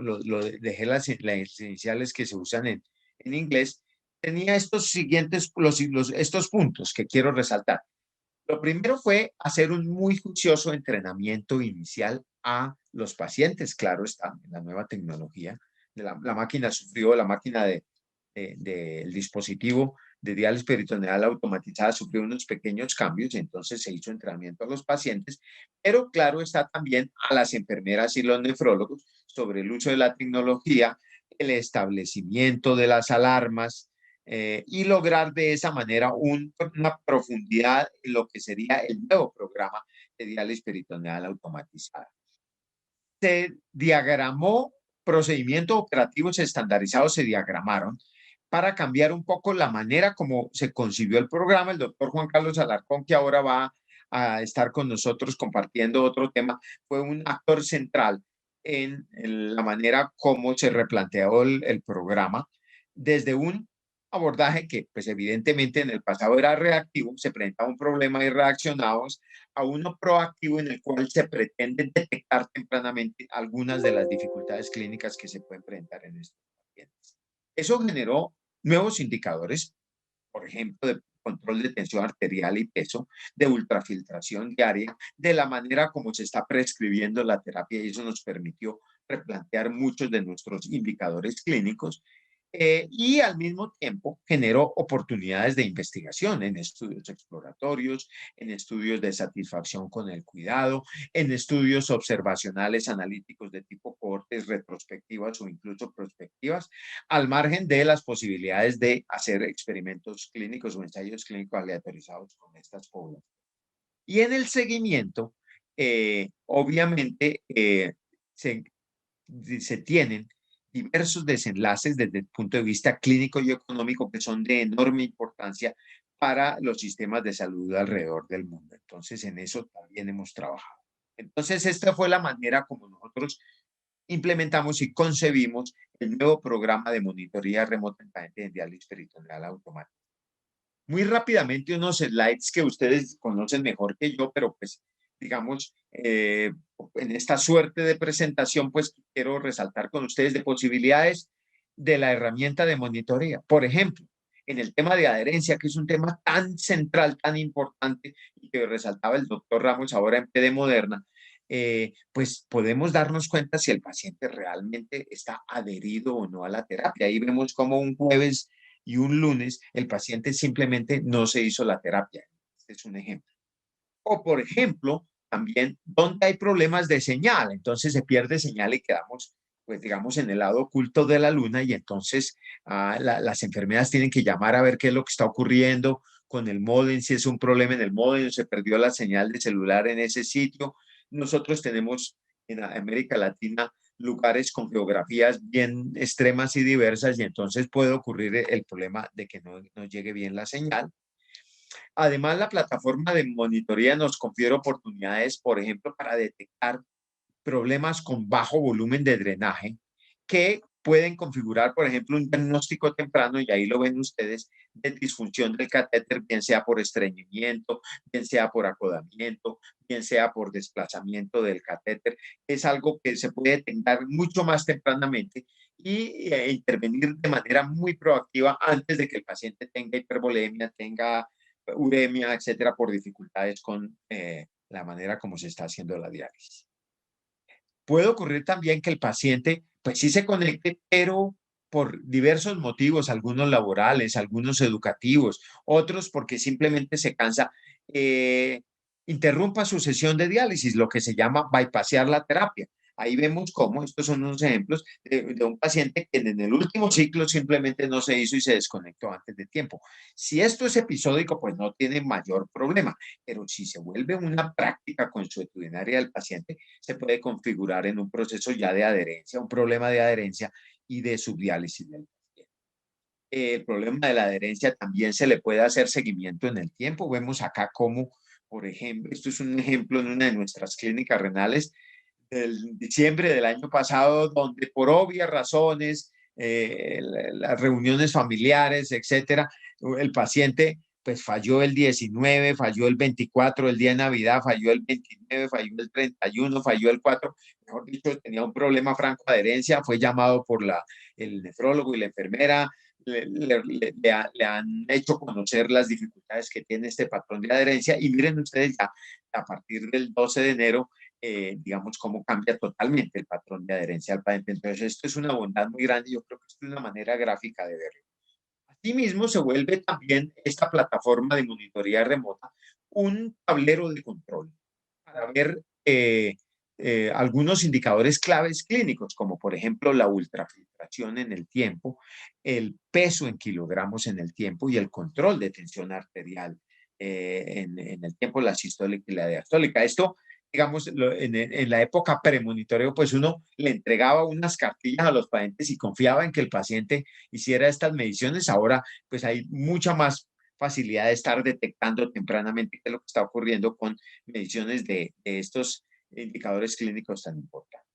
dejé las iniciales que se usan en inglés, tenía estos siguientes, estos puntos que quiero resaltar. Lo primero fue hacer un muy juicioso entrenamiento inicial a los pacientes, claro está, en la nueva tecnología. La máquina sufrió, la máquina del dispositivo de diálisis peritoneal automatizada sufrió unos pequeños cambios, y entonces se hizo entrenamiento a los pacientes, pero claro está también a las enfermeras y los nefrólogos sobre el uso de la tecnología, el establecimiento de las alarmas, y lograr de esa manera una profundidad en lo que sería el nuevo programa de diálisis peritoneal automatizada. Se diagramó procedimientos operativos estandarizados, se diagramaron para cambiar un poco la manera como se concibió el programa. El doctor Juan Carlos Alarcón, que ahora va a estar con nosotros compartiendo otro tema, fue un actor central en la manera como se replanteó el programa desde un abordaje que, pues evidentemente en el pasado era reactivo, se presentaba un problema y reaccionábamos, a uno proactivo en el cual se pretende detectar tempranamente algunas de las dificultades clínicas que se pueden presentar en estos pacientes. Eso generó nuevos indicadores, por ejemplo, de control de tensión arterial y peso, de ultrafiltración diaria, de la manera como se está prescribiendo la terapia, y eso nos permitió replantear muchos de nuestros indicadores clínicos. Y al mismo tiempo generó oportunidades de investigación en estudios exploratorios, en estudios de satisfacción con el cuidado, en estudios observacionales analíticos de tipo cohortes retrospectivas o incluso prospectivas, al margen de las posibilidades de hacer experimentos clínicos o ensayos clínicos aleatorizados con estas poblaciones. Y en el seguimiento, obviamente, se tienen diversos desenlaces desde el punto de vista clínico y económico que son de enorme importancia para los sistemas de salud alrededor del mundo. Entonces, en eso también hemos trabajado. Entonces, esta fue la manera como nosotros implementamos y concebimos el nuevo programa de monitoría remota en pacientes de diálisis peritoneal automática. Muy rápidamente unos slides que ustedes conocen mejor que yo, pero pues digamos, en esta suerte de presentación, pues quiero resaltar con ustedes de posibilidades de la herramienta de monitoría. Por ejemplo, en el tema de adherencia, que es un tema tan central, tan importante, y que resaltaba el doctor Ramos ahora en PD Moderna, pues podemos darnos cuenta si el paciente realmente está adherido o no a la terapia. Ahí vemos como un jueves y un lunes el paciente simplemente no se hizo la terapia. Este es un ejemplo. O, por ejemplo, también donde hay problemas de señal, entonces se pierde señal y quedamos, pues digamos, en el lado oculto de la luna y entonces las enfermeras tienen que llamar a ver qué es lo que está ocurriendo con el módem, si es un problema en el módem, se perdió la señal de celular en ese sitio. Nosotros tenemos en América Latina lugares con geografías bien extremas y diversas y entonces puede ocurrir el problema de que no llegue bien la señal. Además, la plataforma de monitoría nos confiere oportunidades, por ejemplo, para detectar problemas con bajo volumen de drenaje que pueden configurar, por ejemplo, un diagnóstico temprano, y ahí lo ven ustedes, de disfunción del catéter, bien sea por estreñimiento, bien sea por acodamiento, bien sea por desplazamiento del catéter. Es algo que se puede detectar mucho más tempranamente y intervenir de manera muy proactiva antes de que el paciente tenga hipervolemia, tenga uremia, etcétera, por dificultades con la manera como se está haciendo la diálisis. Puede ocurrir también que el paciente, pues sí se conecte, pero por diversos motivos, algunos laborales, algunos educativos, otros porque simplemente se cansa, interrumpa su sesión de diálisis, lo que se llama bypassear la terapia. Ahí vemos cómo, estos son unos ejemplos de un paciente que en el último ciclo simplemente no se hizo y se desconectó antes de tiempo. Si esto es episódico, pues no tiene mayor problema, pero si se vuelve una práctica consuetudinaria del paciente, se puede configurar en un proceso ya de adherencia, un problema de adherencia y de subdiálisis del paciente. El problema de la adherencia también se le puede hacer seguimiento en el tiempo. Vemos acá cómo, por ejemplo, esto es un ejemplo en una de nuestras clínicas renales del diciembre del año pasado, donde por obvias razones, las reuniones familiares, etcétera, el paciente pues falló el 19, falló el 24, el día de Navidad, falló el 29, falló el 31, falló el 4, mejor dicho, tenía un problema franco de adherencia, fue llamado por el nefrólogo y la enfermera, le han hecho conocer las dificultades que tiene este patrón de adherencia y miren ustedes ya a partir del 12 de enero digamos, cómo cambia totalmente el patrón de adherencia al paciente. Entonces, esto es una bondad muy grande. Yo creo que esto es una manera gráfica de verlo. Asimismo, se vuelve también esta plataforma de monitoría remota un tablero de control para ver algunos indicadores claves clínicos, como por ejemplo la ultrafiltración en el tiempo, el peso en kilogramos en el tiempo y el control de tensión arterial en el tiempo, la sistólica y la diastólica. Esto, digamos, en la época premonitoreo, pues uno le entregaba unas cartillas a los pacientes y confiaba en que el paciente hiciera estas mediciones. Ahora, pues hay mucha más facilidad de estar detectando tempranamente qué es lo que está ocurriendo con mediciones de estos indicadores clínicos tan importantes.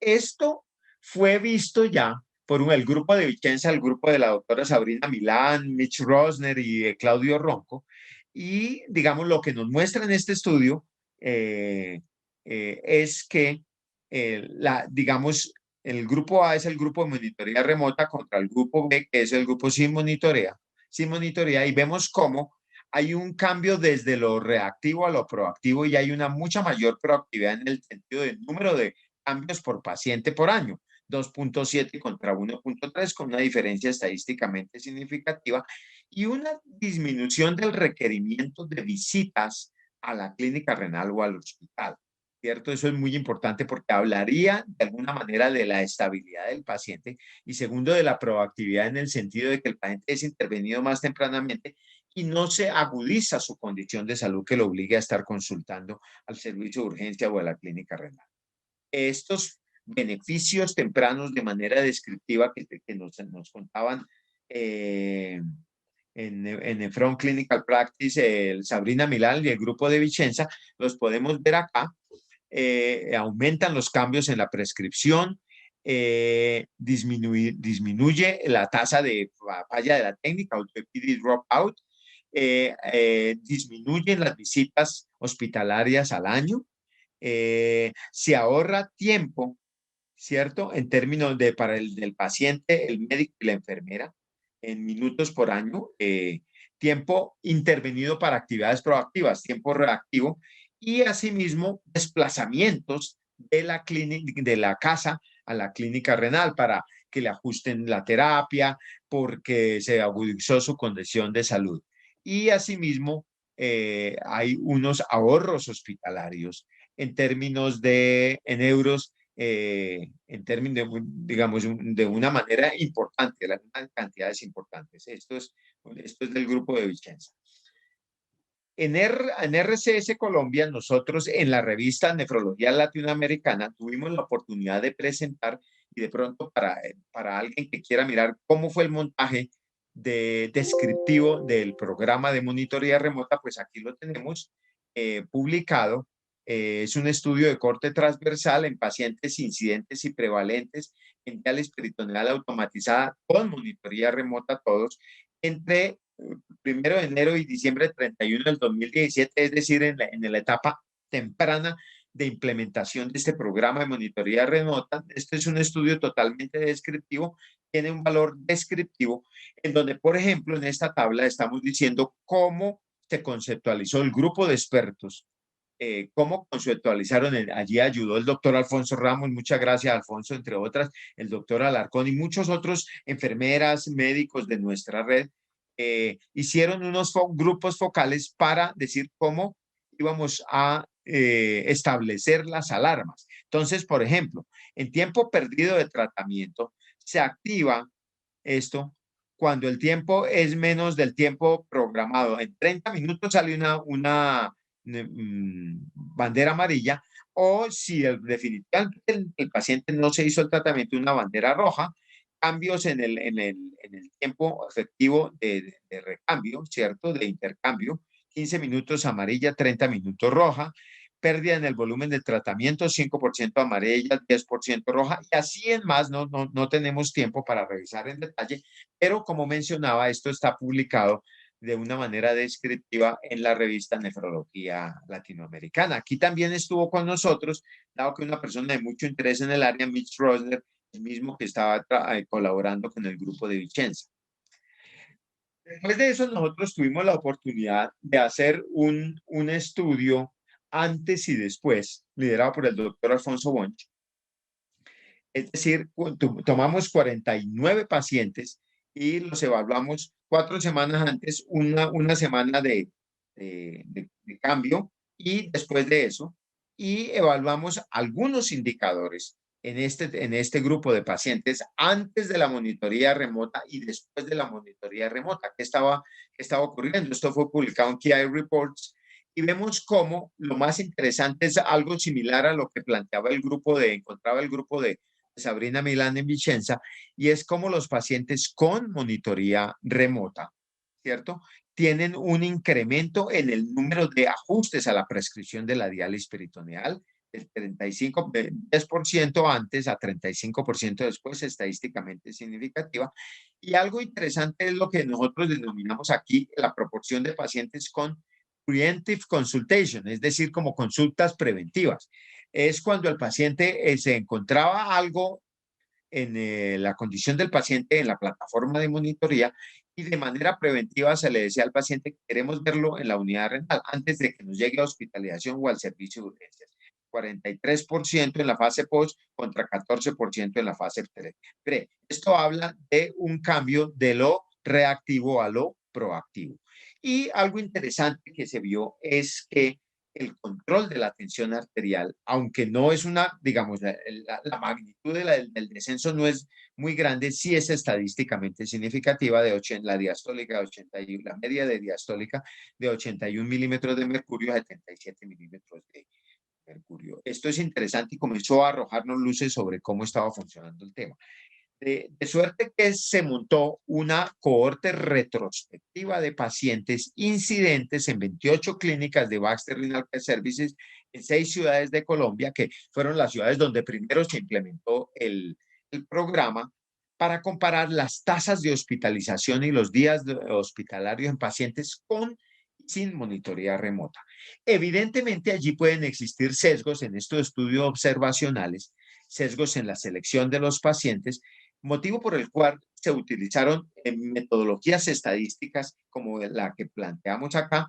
Esto fue visto ya por el grupo de Vicenza, el grupo de la doctora Sabrina Milán, Mitch Rosner y Claudio Ronco, y digamos lo que nos muestra en este estudio es que digamos el grupo A es el grupo de monitoría remota contra el grupo B, que es el grupo sin monitorea, y vemos cómo hay un cambio desde lo reactivo a lo proactivo y hay una mucha mayor proactividad en el sentido del número de cambios por paciente por año, 2.7 contra 1.3, con una diferencia estadísticamente significativa y una disminución del requerimiento de visitas a la clínica renal o al hospital. ¿Cierto? Eso es muy importante porque hablaría de alguna manera de la estabilidad del paciente y segundo, de la proactividad en el sentido de que el paciente es intervenido más tempranamente y no se agudiza su condición de salud que lo obligue a estar consultando al servicio de urgencia o a la clínica renal. Estos beneficios tempranos de manera descriptiva que nos contaban en From Clinical Practice, el Sabrina Milán y el grupo de Vicenza, los podemos ver acá. Aumentan los cambios en la prescripción, disminuye la tasa de falla de la técnica, autopedy dropout, disminuyen las visitas hospitalarias al año, se ahorra tiempo, ¿cierto? En términos de para del paciente, el médico y la enfermera, en minutos por año, tiempo intervenido para actividades proactivas, tiempo reactivo, y asimismo desplazamientos de la clínica, de la casa a la clínica renal para que le ajusten la terapia, porque se agudizó su condición de salud. Y asimismo, hay unos ahorros hospitalarios en términos en euros, en términos, digamos, de una manera importante, unas cantidades importantes. Esto es del grupo de Vicenza. En RCS Colombia, nosotros en la revista Nefrología Latinoamericana tuvimos la oportunidad de presentar, y de pronto para alguien que quiera mirar cómo fue el montaje descriptivo del programa de monitoría remota, pues aquí lo tenemos publicado. Es un estudio de corte transversal en pacientes incidentes y prevalentes en diálisis peritoneal automatizada con monitoría remota todos entre 1 de enero y diciembre 31 del 2017, es decir, en la etapa temprana de implementación de este programa de monitoría remota. Este es un estudio totalmente descriptivo, tiene un valor descriptivo, en donde, por ejemplo, en esta tabla estamos diciendo cómo se conceptualizó el grupo de expertos, cómo conceptualizaron, allí ayudó el doctor Alfonso Ramos, muchas gracias Alfonso, entre otras, el doctor Alarcón y muchos otros enfermeras, médicos de nuestra red, hicieron unos grupos focales para decir cómo íbamos a establecer las alarmas. Entonces, por ejemplo, en tiempo perdido de tratamiento, se activa esto cuando el tiempo es menos del tiempo programado. En 30 minutos sale una bandera amarilla, o si definitivamente el paciente no se hizo el tratamiento, una bandera roja. Cambios en el tiempo efectivo de recambio, ¿cierto? De intercambio, 15 minutos amarilla, 30 minutos roja, pérdida en el volumen de tratamiento, 5% amarilla, 10% roja, y así en más, no tenemos tiempo para revisar en detalle, pero como mencionaba, esto está publicado de una manera descriptiva en la revista Nefrología Latinoamericana. Aquí también estuvo con nosotros, dado que una persona de mucho interés en el área, Mitch Rosner, el mismo que estaba colaborando con el grupo de Vicenza. Después de eso, nosotros tuvimos la oportunidad de hacer un estudio antes y después, liderado por el doctor Alfonso Bonch. Es decir, tomamos 49 pacientes y los evaluamos 4 semanas antes, una semana de cambio, y después de eso, y evaluamos algunos indicadores en este grupo de pacientes antes de la monitoría remota y después de la monitoría remota. ¿Qué estaba ocurriendo? Esto fue publicado en KI Reports, y vemos cómo lo más interesante es algo similar a lo que encontraba el grupo de Sabrina Milán en Vicenza, y es como los pacientes con monitoría remota, ¿cierto?, tienen un incremento en el número de ajustes a la prescripción de la diálisis peritoneal, del 10% antes a 35% después, estadísticamente significativa. Y algo interesante es lo que nosotros denominamos aquí la proporción de pacientes con preventive consultation, es decir, como consultas preventivas. Es cuando el paciente se encontraba algo en la condición del paciente en la plataforma de monitoría, y de manera preventiva se le decía al paciente: queremos verlo en la unidad renal antes de que nos llegue a hospitalización o al servicio de urgencias. 43% en la fase post contra 14% en la fase pre. Esto habla de un cambio de lo reactivo a lo proactivo. Y algo interesante que se vio es que el control de la tensión arterial, aunque no es digamos, la magnitud del descenso no es muy grande, sí es estadísticamente significativa, la diastólica de 81, la media de diastólica de 81 milímetros de mercurio a 77 milímetros de mercurio. Esto es interesante y comenzó a arrojarnos luces sobre cómo estaba funcionando el tema. De suerte que se montó una cohorte retrospectiva de pacientes incidentes en 28 clínicas de Baxter Renal Care Services en 6 ciudades de Colombia, que fueron las ciudades donde primero se implementó el programa, para comparar las tasas de hospitalización y los días hospitalarios en pacientes con y sin monitoría remota. Evidentemente, allí pueden existir sesgos en estos estudios observacionales, sesgos en la selección de los pacientes, motivo por el cual se utilizaron metodologías estadísticas como la que planteamos acá,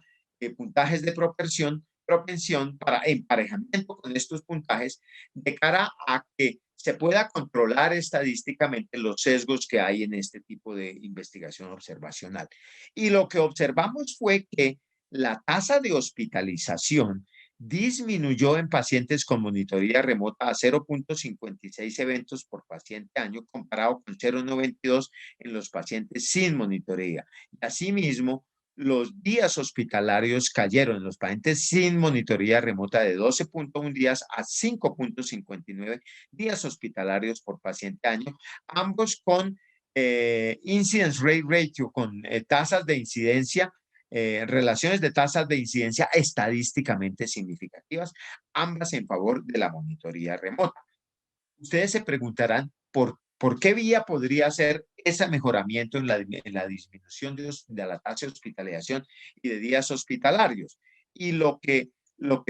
puntajes de propensión para emparejamiento con estos puntajes, de cara a que se pueda controlar estadísticamente los sesgos que hay en este tipo de investigación observacional. Y lo que observamos fue que la tasa de hospitalización disminuyó en pacientes con monitoría remota a 0,56 eventos por paciente año, comparado con 0,92 en los pacientes sin monitoría. Y asimismo, los días hospitalarios cayeron en los pacientes sin monitoría remota de 12,1 días a 5,59 días hospitalarios por paciente año, ambos con incidence rate ratio, con tasas de incidencia, relaciones de tasas de incidencia estadísticamente significativas, ambas en favor de la monitoría remota. Ustedes se preguntarán por qué vía podría ser ese mejoramiento en la disminución de la tasa de hospitalización y de días hospitalarios. Y lo que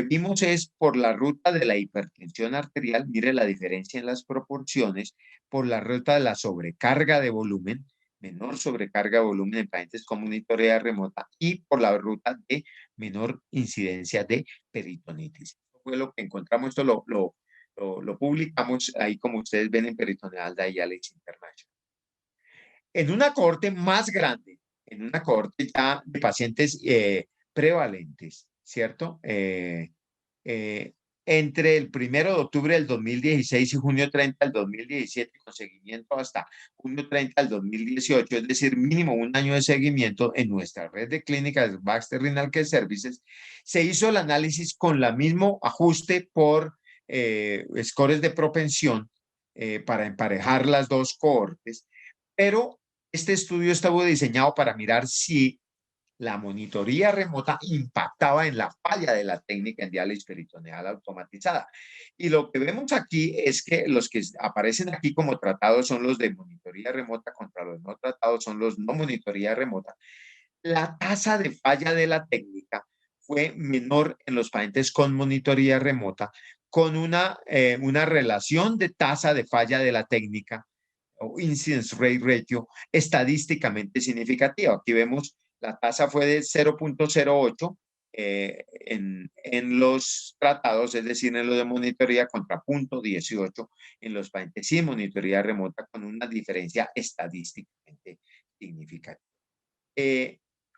vimos es por la ruta de la hipertensión arterial, mire la diferencia en las proporciones, por la ruta de la sobrecarga de volumen, menor sobrecarga de volumen en pacientes con monitoría remota, y por la ruta de menor incidencia de peritonitis. Eso fue lo que encontramos. Esto lo publicamos ahí, como ustedes ven, en Peritoneal Dialysis International. En una cohorte más grande, en una cohorte ya de pacientes prevalentes, ¿cierto? Entre el 1 de octubre del 2016 y junio 30 del 2017, con seguimiento hasta junio 30 del 2018, es decir, mínimo un año de seguimiento en nuestra red de clínicas Baxter Renal Care Services, se hizo el análisis con el mismo ajuste por scores de propensión para emparejar las dos cohortes, pero este estudio estuvo diseñado para mirar si la monitoría remota impactaba en la falla de la técnica en diálisis peritoneal automatizada. Y lo que vemos aquí es que los que aparecen aquí como tratados son los de monitoría remota, contra los no tratados son los no monitoría remota. La tasa de falla de la técnica fue menor en los pacientes con monitoría remota, con una relación de tasa de falla de la técnica o incidence rate ratio estadísticamente significativa. Aquí vemos la tasa fue de 0,08 en los tratados, es decir, en los de monitoría, contra 0,18 en los pacientes sin monitoría remota, con una diferencia estadísticamente significativa.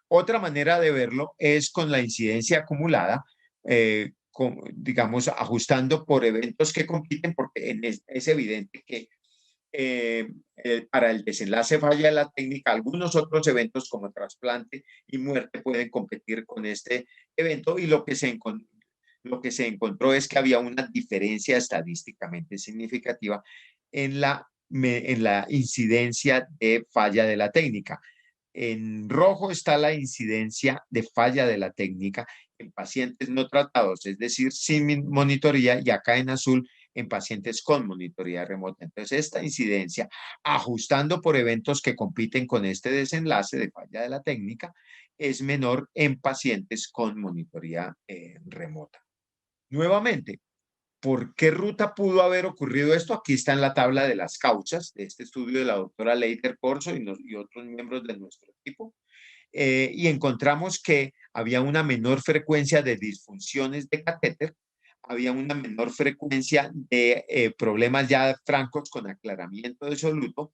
Otra manera de verlo es con la incidencia acumulada, digamos, ajustando por eventos que compiten, porque es evidente que para el desenlace falla de la técnica, algunos otros eventos como trasplante y muerte pueden competir con este evento, y lo que se encontró es que había una diferencia estadísticamente significativa en la incidencia de falla de la técnica. En rojo está la incidencia de falla de la técnica en pacientes no tratados, es decir, sin monitoría, y acá en azul en pacientes con monitoría remota. Entonces, esta incidencia, ajustando por eventos que compiten con este desenlace de falla de la técnica, es menor en pacientes con monitoría remota. Nuevamente, ¿por qué ruta pudo haber ocurrido esto? Aquí está en la tabla de las causas de este estudio de la doctora Leiter Corso y otros miembros de nuestro equipo. Y encontramos que había una menor frecuencia de disfunciones de catéter, había una menor frecuencia de problemas ya francos con aclaramiento de soluto,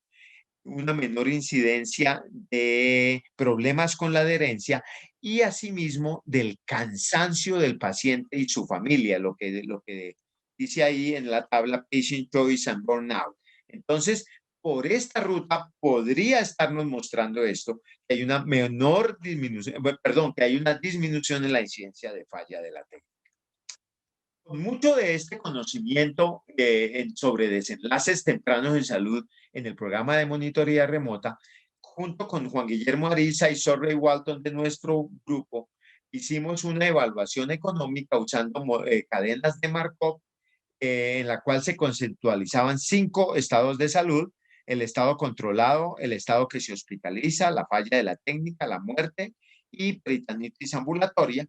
una menor incidencia de problemas con la adherencia y asimismo del cansancio del paciente y su familia, lo que dice ahí en la tabla Patient Choice and Burnout. Entonces, por esta ruta podría estarnos mostrando esto, que hay una menor disminución, perdón, que hay una disminución en la incidencia de falla de la técnica. Con mucho de este conocimiento sobre desenlaces tempranos en salud en el programa de monitoría remota, junto con Juan Guillermo Ariza y Sorrey Walton de nuestro grupo, hicimos una evaluación económica usando cadenas de Markov, en la cual se conceptualizaban 5 estados de salud: el estado controlado, el estado que se hospitaliza, la falla de la técnica, la muerte y peritonitis ambulatoria.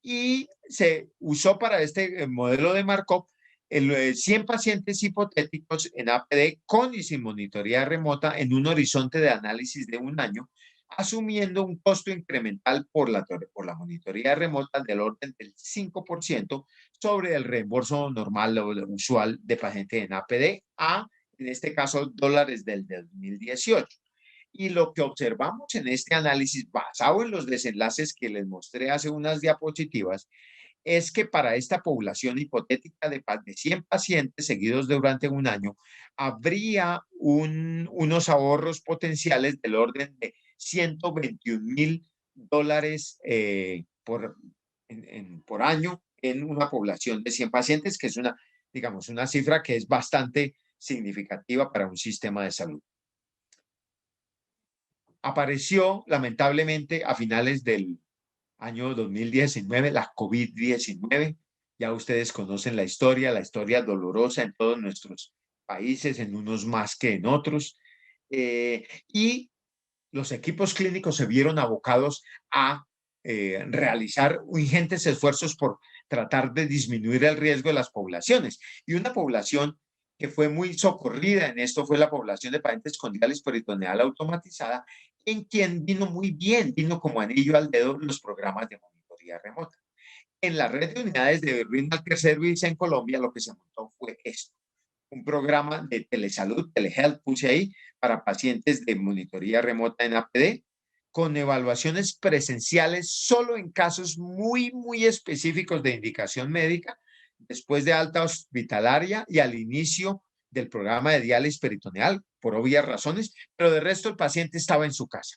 Y se usó para este modelo de Markov 100 pacientes hipotéticos en APD con y sin monitoría remota en un horizonte de análisis de un año, asumiendo un costo incremental por la monitoría remota del orden del 5% sobre el reembolso normal o usual de paciente en APD en este caso, dólares del 2018. Y lo que observamos en este análisis, basado en los desenlaces que les mostré hace unas diapositivas, es que para esta población hipotética de 100 pacientes seguidos durante un año, habría unos ahorros potenciales del orden de $121,000 por año en una población de 100 pacientes, que es digamos, una cifra que es bastante significativa para un sistema de salud. Apareció, lamentablemente, a finales del año 2019, la COVID-19. Ya ustedes conocen la historia dolorosa en todos nuestros países, en unos más que en otros. Y los equipos clínicos se vieron abocados a realizar ingentes esfuerzos por tratar de disminuir el riesgo de las poblaciones. Y una población que fue muy socorrida en esto fue la población de pacientes con diálisis peritoneal automatizada, en quien vino muy bien, vino como anillo al dedo los programas de monitoría remota. En la red de unidades de Renal Care Service en Colombia, lo que se montó fue esto: un programa de telesalud, telehealth, puse ahí, para pacientes de monitoría remota en APD, con evaluaciones presenciales solo en casos muy, muy específicos de indicación médica, después de alta hospitalaria y al inicio del programa de diálisis peritoneal, por obvias razones, pero de resto el paciente estaba en su casa.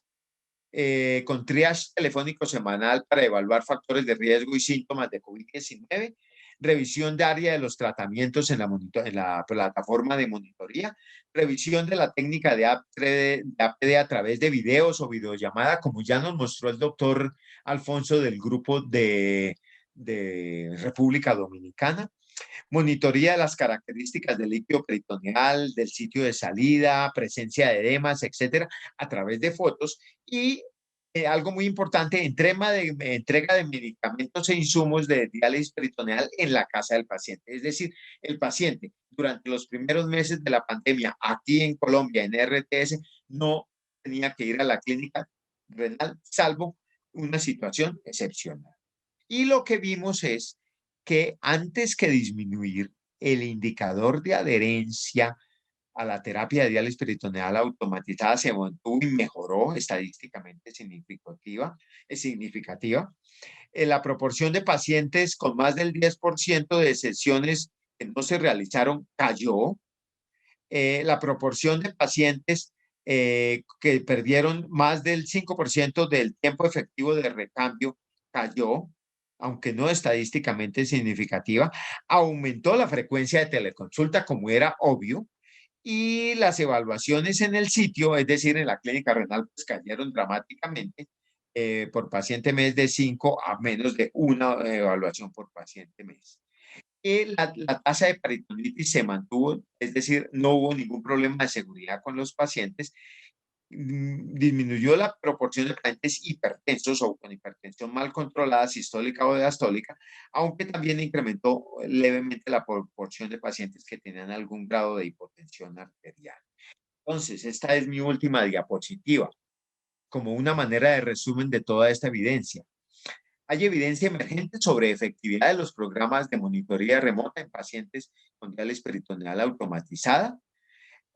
Con triage telefónico semanal para evaluar factores de riesgo y síntomas de COVID-19, revisión diaria de los tratamientos en la plataforma de monitoría, revisión de la técnica de APD a través de videos o videollamada, como ya nos mostró el doctor Alfonso del grupo de República Dominicana. Monitoría de las características del líquido peritoneal, del sitio de salida, presencia de edemas, etcétera, a través de fotos. Y algo muy importante, entrega de medicamentos e insumos de diálisis peritoneal en la casa del paciente. Es decir, el paciente durante los primeros meses de la pandemia aquí en Colombia, en RTS, no tenía que ir a la clínica renal, salvo una situación excepcional. Y lo que vimos es que antes que disminuir el indicador de adherencia a la terapia de diálisis peritoneal automatizada, se mantuvo y mejoró estadísticamente significativa. La proporción de pacientes con más del 10% de sesiones que no se realizaron cayó. La proporción de pacientes que perdieron más del 5% del tiempo efectivo de recambio cayó, aunque no estadísticamente significativa. Aumentó la frecuencia de teleconsulta, como era obvio, y las evaluaciones en el sitio, es decir, en la clínica renal, pues cayeron dramáticamente por paciente mes, de 5 a menos de una evaluación por paciente mes. La tasa de peritonitis se mantuvo, es decir, no hubo ningún problema de seguridad con los pacientes. Disminuyó la proporción de pacientes hipertensos o con hipertensión mal controlada, sistólica o diastólica, aunque también incrementó levemente la proporción de pacientes que tenían algún grado de hipotensión arterial. Entonces, esta es mi última diapositiva, como una manera de resumen de toda esta evidencia. Hay evidencia emergente sobre efectividad de los programas de monitoría remota en pacientes con diálisis peritoneal automatizada.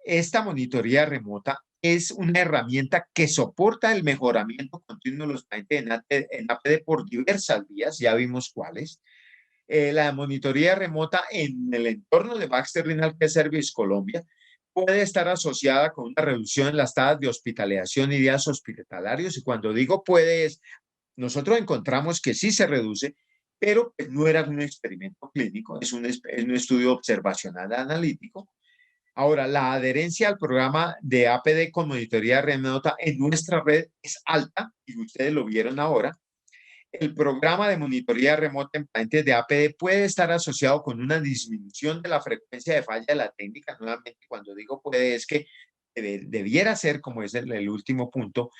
Esta monitoría remota es una herramienta que soporta el mejoramiento continuo de los pacientes en APD por diversas vías, ya vimos cuáles. La monitoría remota en el entorno de Baxter Renal Care Service Colombia puede estar asociada con una reducción en las tasas de hospitalización y días hospitalarios, y cuando digo puede es, nosotros encontramos que sí se reduce, pero no era un experimento clínico, es un estudio observacional analítico. Ahora, la adherencia al programa de APD con monitoría remota en nuestra red es alta, y ustedes lo vieron ahora. El programa de monitoría remota en pacientes de APD puede estar asociado con una disminución de la frecuencia de falla de la técnica. Nuevamente, cuando digo puede, es que debiera ser, como es el último punto,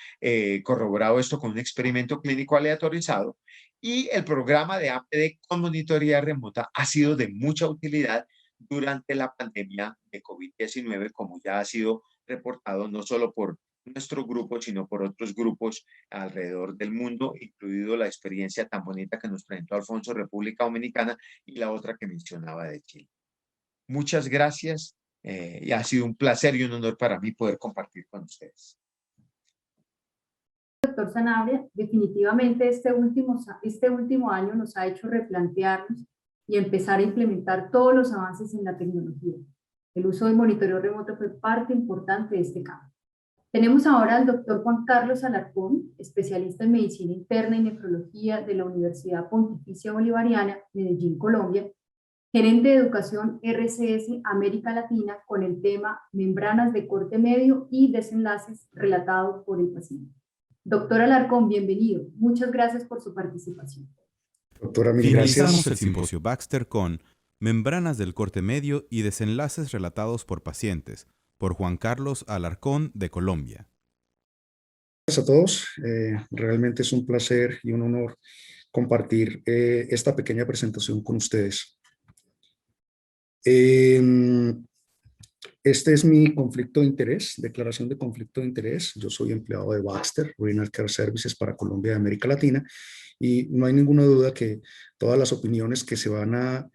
corroborado esto con un experimento clínico aleatorizado. Y el programa de APD con monitoría remota ha sido de mucha utilidad durante la pandemia de COVID-19, como ya ha sido reportado no solo por nuestro grupo, sino por otros grupos alrededor del mundo, incluido la experiencia tan bonita que nos presentó Alfonso, República Dominicana, y la otra que mencionaba de Chile. Muchas gracias y ha sido un placer y un honor para mí poder compartir con ustedes. Doctor Sanabria, definitivamente este último año nos ha hecho replantearnos y empezar a implementar todos los avances en la tecnología. El uso del monitoreo remoto fue parte importante de este cambio. Tenemos ahora al doctor Juan Carlos Alarcón, especialista en medicina interna y nefrología de la Universidad Pontificia Bolivariana, Medellín, Colombia, gerente de educación RCS América Latina, con el tema membranas de corte medio y desenlaces relatados por el paciente. Doctor Alarcón, bienvenido. Muchas gracias por su participación. Doctora, mil Finalizamos gracias. el simposio Baxter con Membranas del corte medio y desenlaces relatados por pacientes, por Juan Carlos Alarcón de Colombia. Gracias a todos. Realmente es un placer y un honor compartir esta pequeña presentación con ustedes. Este es mi conflicto de interés, declaración de conflicto de interés. Yo soy empleado de Baxter, Renal Care Services para Colombia y América Latina, y no hay ninguna duda que todas las opiniones que se van a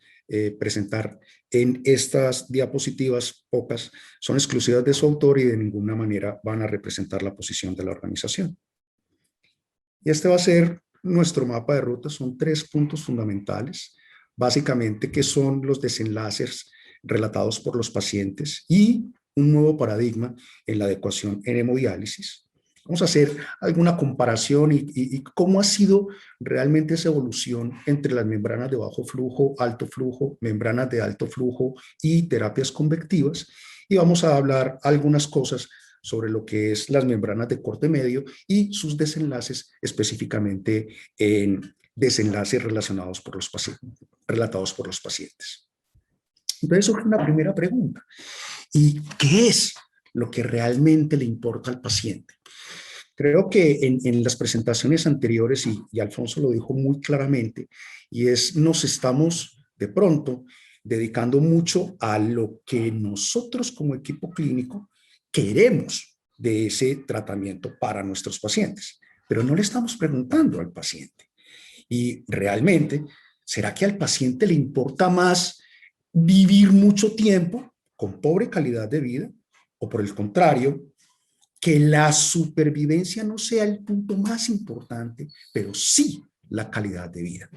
presentar en estas diapositivas, pocas, son exclusivas de su autor y de ninguna manera van a representar la posición de la organización. Y este va a ser nuestro mapa de ruta. Son 3 puntos fundamentales, básicamente, que son los desenlaces relatados por los pacientes y un nuevo paradigma en la adecuación en hemodiálisis. Vamos a hacer alguna comparación y cómo ha sido realmente esa evolución entre las membranas de bajo flujo, alto flujo, membranas de alto flujo y terapias convectivas. Y vamos a hablar algunas cosas sobre lo que es las membranas de corte medio y sus desenlaces, específicamente en desenlaces relacionados por los pacientes, relatados por los pacientes. Entonces surge una primera pregunta. ¿Y qué es lo que realmente le importa al paciente? Creo que en las presentaciones anteriores, y Alfonso lo dijo muy claramente, y es nos estamos de pronto dedicando mucho a lo que nosotros como equipo clínico queremos de ese tratamiento para nuestros pacientes, pero no le estamos preguntando al paciente. Y realmente, ¿será que al paciente le importa más vivir mucho tiempo con pobre calidad de vida? O por el contrario, que la supervivencia no sea el punto más importante, pero sí la calidad de vida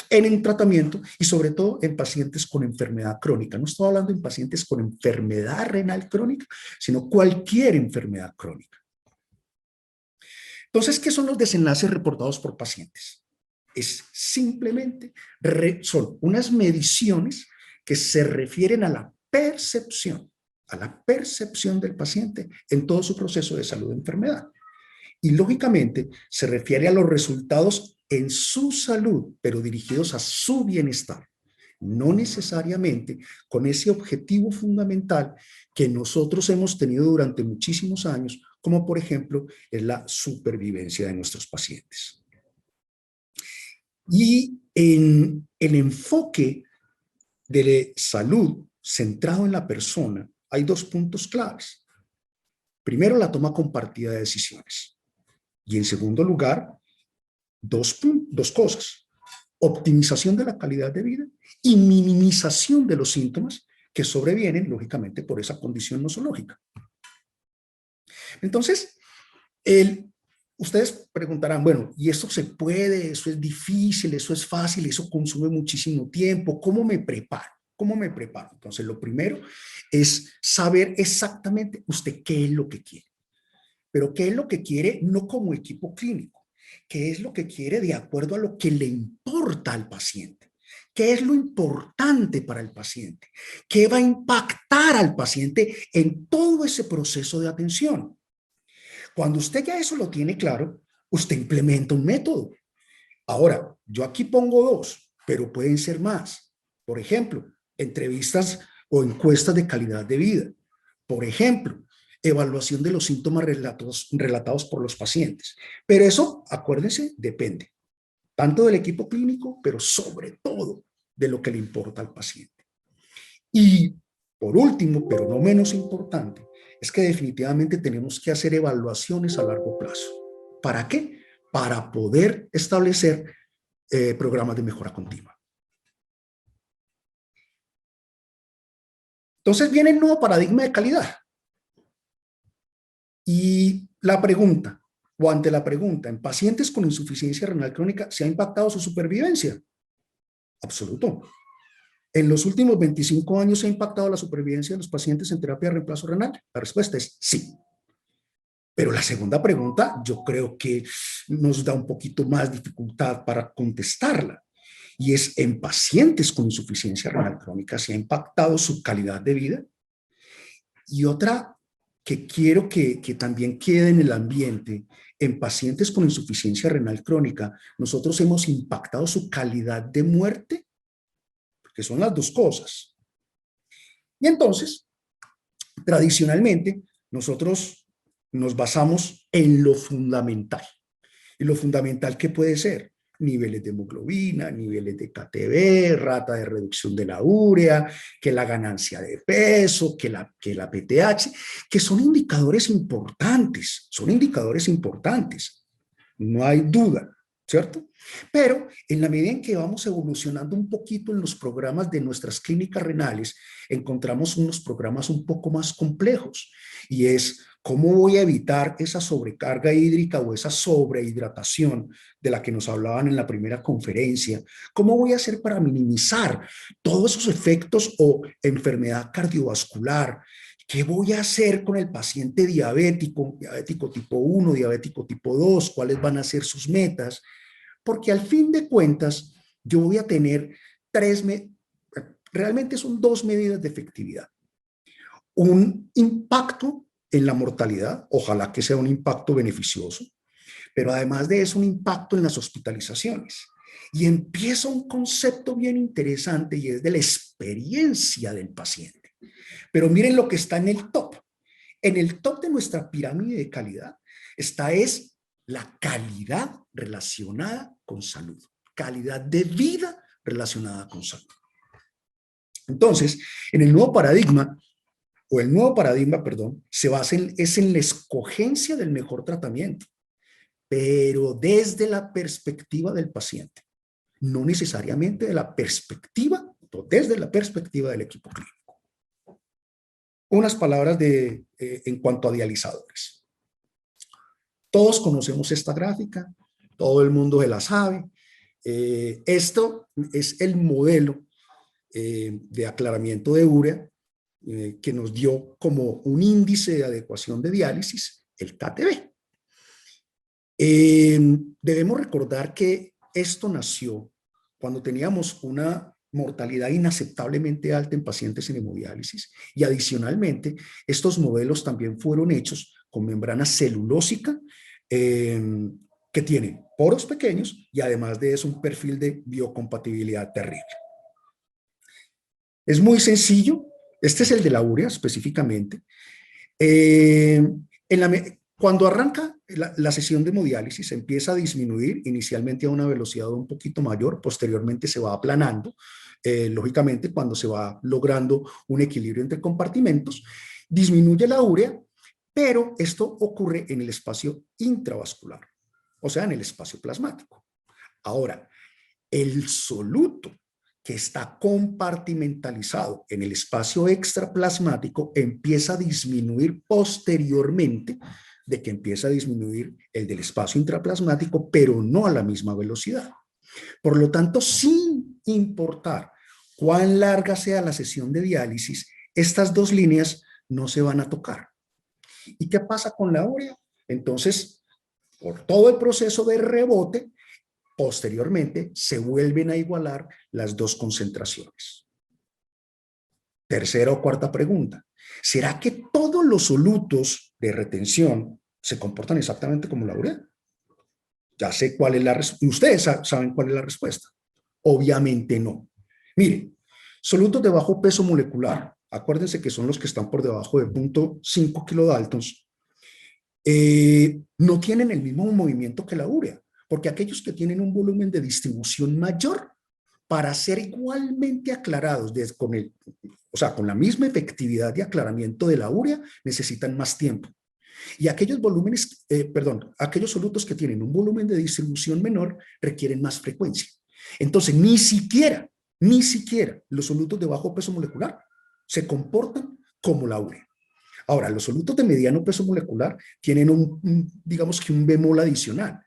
en el tratamiento y sobre todo en pacientes con enfermedad crónica. No estoy hablando en pacientes con enfermedad renal crónica, sino cualquier enfermedad crónica. Entonces, ¿qué son los desenlaces reportados por pacientes? Es simplemente, son unas mediciones que se refieren a la percepción del paciente en todo su proceso de salud de enfermedad. Y lógicamente se refiere a los resultados en su salud, pero dirigidos a su bienestar, no necesariamente con ese objetivo fundamental que nosotros hemos tenido durante muchísimos años, como por ejemplo es la supervivencia de nuestros pacientes. Y en el enfoque de salud centrado en la persona, hay 2 puntos claves. Primero, la toma compartida de decisiones. Y en segundo lugar, dos cosas. Optimización de la calidad de vida y minimización de los síntomas que sobrevienen, lógicamente, por esa condición nosológica. Entonces, ustedes preguntarán, bueno, ¿y esto se puede? ¿Eso es difícil? ¿Eso es fácil? ¿Eso consume muchísimo tiempo? ¿Cómo me preparo? ¿Cómo me preparo? Entonces, lo primero es saber exactamente usted qué es lo que quiere. Pero qué es lo que quiere no como equipo clínico, qué es lo que quiere de acuerdo a lo que le importa al paciente. ¿Qué es lo importante para el paciente? ¿Qué va a impactar al paciente en todo ese proceso de atención? Cuando usted ya eso lo tiene claro, usted implementa un método. Ahora, yo aquí pongo 2, pero pueden ser más. Por ejemplo, entrevistas o encuestas de calidad de vida. Por ejemplo, evaluación de los síntomas relatados por los pacientes. Pero eso, acuérdense, depende tanto del equipo clínico, pero sobre todo de lo que le importa al paciente. Y por último, pero no menos importante, es que definitivamente tenemos que hacer evaluaciones a largo plazo. ¿Para qué? Para poder establecer programas de mejora continua. Entonces viene el nuevo paradigma de calidad. Y la pregunta, o ante la pregunta, ¿en pacientes con insuficiencia renal crónica se ha impactado su supervivencia? Absoluto. ¿En los últimos 25 años se ha impactado la supervivencia de los pacientes en terapia de reemplazo renal? La respuesta es sí. Pero la segunda pregunta yo creo que nos da un poquito más dificultad para contestarla. Y es, ¿en pacientes con insuficiencia renal crónica se ha impactado su calidad de vida? Y otra que quiero que también quede en el ambiente, en pacientes con insuficiencia renal crónica, nosotros hemos impactado su calidad de muerte, porque son las dos cosas. Y entonces, tradicionalmente, nosotros nos basamos en lo fundamental. Y lo fundamental, ¿qué puede ser? Niveles de hemoglobina, niveles de KTB, rata de reducción de la urea, que la ganancia de peso, que la PTH, que son indicadores importantes, no hay duda, ¿cierto? Pero en la medida en que vamos evolucionando un poquito en los programas de nuestras clínicas renales, encontramos unos programas un poco más complejos, y es ¿cómo voy a evitar esa sobrecarga hídrica o esa sobrehidratación de la que nos hablaban en la primera conferencia? ¿Cómo voy a hacer para minimizar todos esos efectos o enfermedad cardiovascular? ¿Qué voy a hacer con el paciente diabético, diabético tipo 1, diabético tipo 2? ¿Cuáles van a ser sus metas? Porque al fin de cuentas yo voy a tener realmente son dos medidas de efectividad. Un impacto en la mortalidad, ojalá que sea un impacto beneficioso, pero además de eso un impacto en las hospitalizaciones. Y empieza un concepto bien interesante y es de la experiencia del paciente. Pero miren lo que está en el top. En el top de nuestra pirámide de calidad es la calidad relacionada con salud, calidad de vida relacionada con salud. Entonces, en el nuevo paradigma, se basa en la escogencia del mejor tratamiento, pero desde la perspectiva del paciente, no necesariamente desde la perspectiva del equipo clínico. Unas palabras en cuanto a dializadores. Todos conocemos esta gráfica, todo el mundo se la sabe. Esto es el modelo de aclaramiento de urea que nos dio como un índice de adecuación de diálisis, el KTB. Debemos recordar que esto nació cuando teníamos una mortalidad inaceptablemente alta en pacientes en hemodiálisis, y adicionalmente estos modelos también fueron hechos con membrana celulósica que tienen poros pequeños y además de eso un perfil de biocompatibilidad terrible. Es muy sencillo. Este es el de la urea específicamente. Cuando arranca la sesión de hemodiálisis, empieza a disminuir inicialmente a una velocidad un poquito mayor, posteriormente se va aplanando, lógicamente cuando se va logrando un equilibrio entre compartimentos, disminuye la urea, pero esto ocurre en el espacio intravascular, o sea, en el espacio plasmático. Ahora, el soluto que está compartimentalizado en el espacio extraplasmático empieza a disminuir posteriormente de que empieza a disminuir el del espacio intraplasmático, pero no a la misma velocidad. Por lo tanto, sin importar cuán larga sea la sesión de diálisis, estas dos líneas no se van a tocar. ¿Y qué pasa con la urea? Entonces, por todo el proceso de rebote, posteriormente se vuelven a igualar las dos concentraciones. Tercera o cuarta pregunta. ¿Será que todos los solutos de retención se comportan exactamente como la urea? Ya sé cuál es la respuesta. Ustedes saben cuál es la respuesta. Obviamente no. Miren, solutos de bajo peso molecular, acuérdense que son los que están por debajo de 0.5 kilodaltons, no tienen el mismo movimiento que la urea, porque aquellos que tienen un volumen de distribución mayor para ser igualmente aclarados con la misma efectividad de aclaramiento de la urea, necesitan más tiempo. Y aquellos aquellos solutos que tienen un volumen de distribución menor requieren más frecuencia. Entonces, ni siquiera los solutos de bajo peso molecular se comportan como la urea. Ahora, los solutos de mediano peso molecular tienen digamos que un bemol adicional,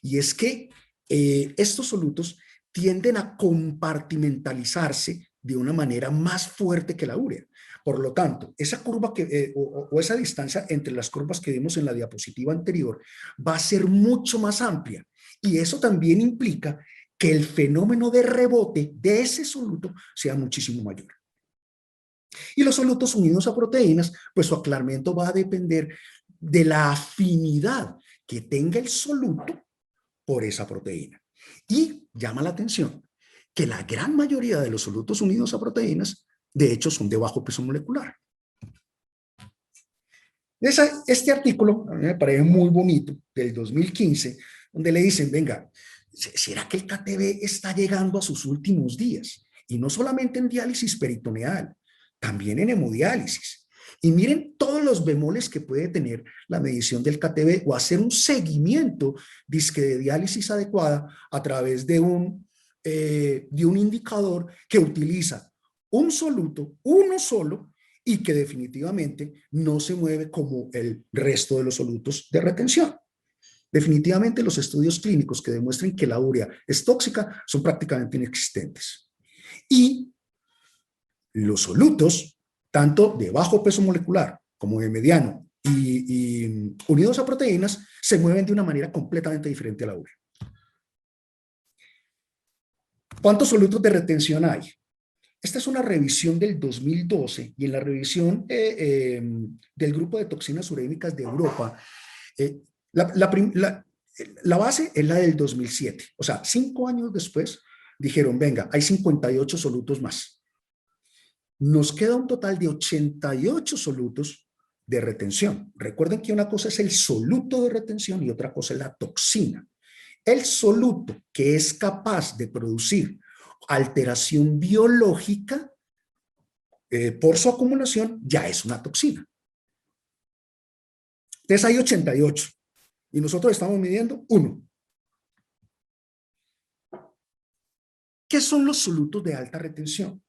y es que estos solutos tienden a compartimentalizarse de una manera más fuerte que la urea. Por lo tanto, esa curva o esa distancia entre las curvas que vimos en la diapositiva anterior va a ser mucho más amplia, y eso también implica que el fenómeno de rebote de ese soluto sea muchísimo mayor. Y los solutos unidos a proteínas, pues su aclaramiento va a depender de la afinidad que tenga el soluto por esa proteína. Y llama la atención que la gran mayoría de los solutos unidos a proteínas, de hecho, son de bajo peso molecular. Este artículo, a mí me parece muy bonito, del 2015, donde le dicen, venga, ¿será que el KTB está llegando a sus últimos días? Y no solamente en diálisis peritoneal, también en hemodiálisis. Y miren todos los bemoles que puede tener la medición del KTB o hacer un seguimiento de diálisis adecuada a través de un indicador que utiliza un soluto, uno solo, y que definitivamente no se mueve como el resto de los solutos de retención. Definitivamente los estudios clínicos que demuestren que la urea es tóxica son prácticamente inexistentes. Y los solutos, tanto de bajo peso molecular como de mediano y unidos a proteínas, se mueven de una manera completamente diferente a la urea. ¿Cuántos solutos de retención hay? Esta es una revisión del 2012, y en la revisión del grupo de toxinas urémicas de Europa, la base es la del 2007. O sea, 5 años después dijeron, venga, hay 58 solutos más. Nos queda un total de 88 solutos de retención. Recuerden que una cosa es el soluto de retención y otra cosa es la toxina. El soluto que es capaz de producir alteración biológica por su acumulación ya es una toxina. Entonces hay 88 y nosotros estamos midiendo 1. ¿Qué son los solutos de alta retención?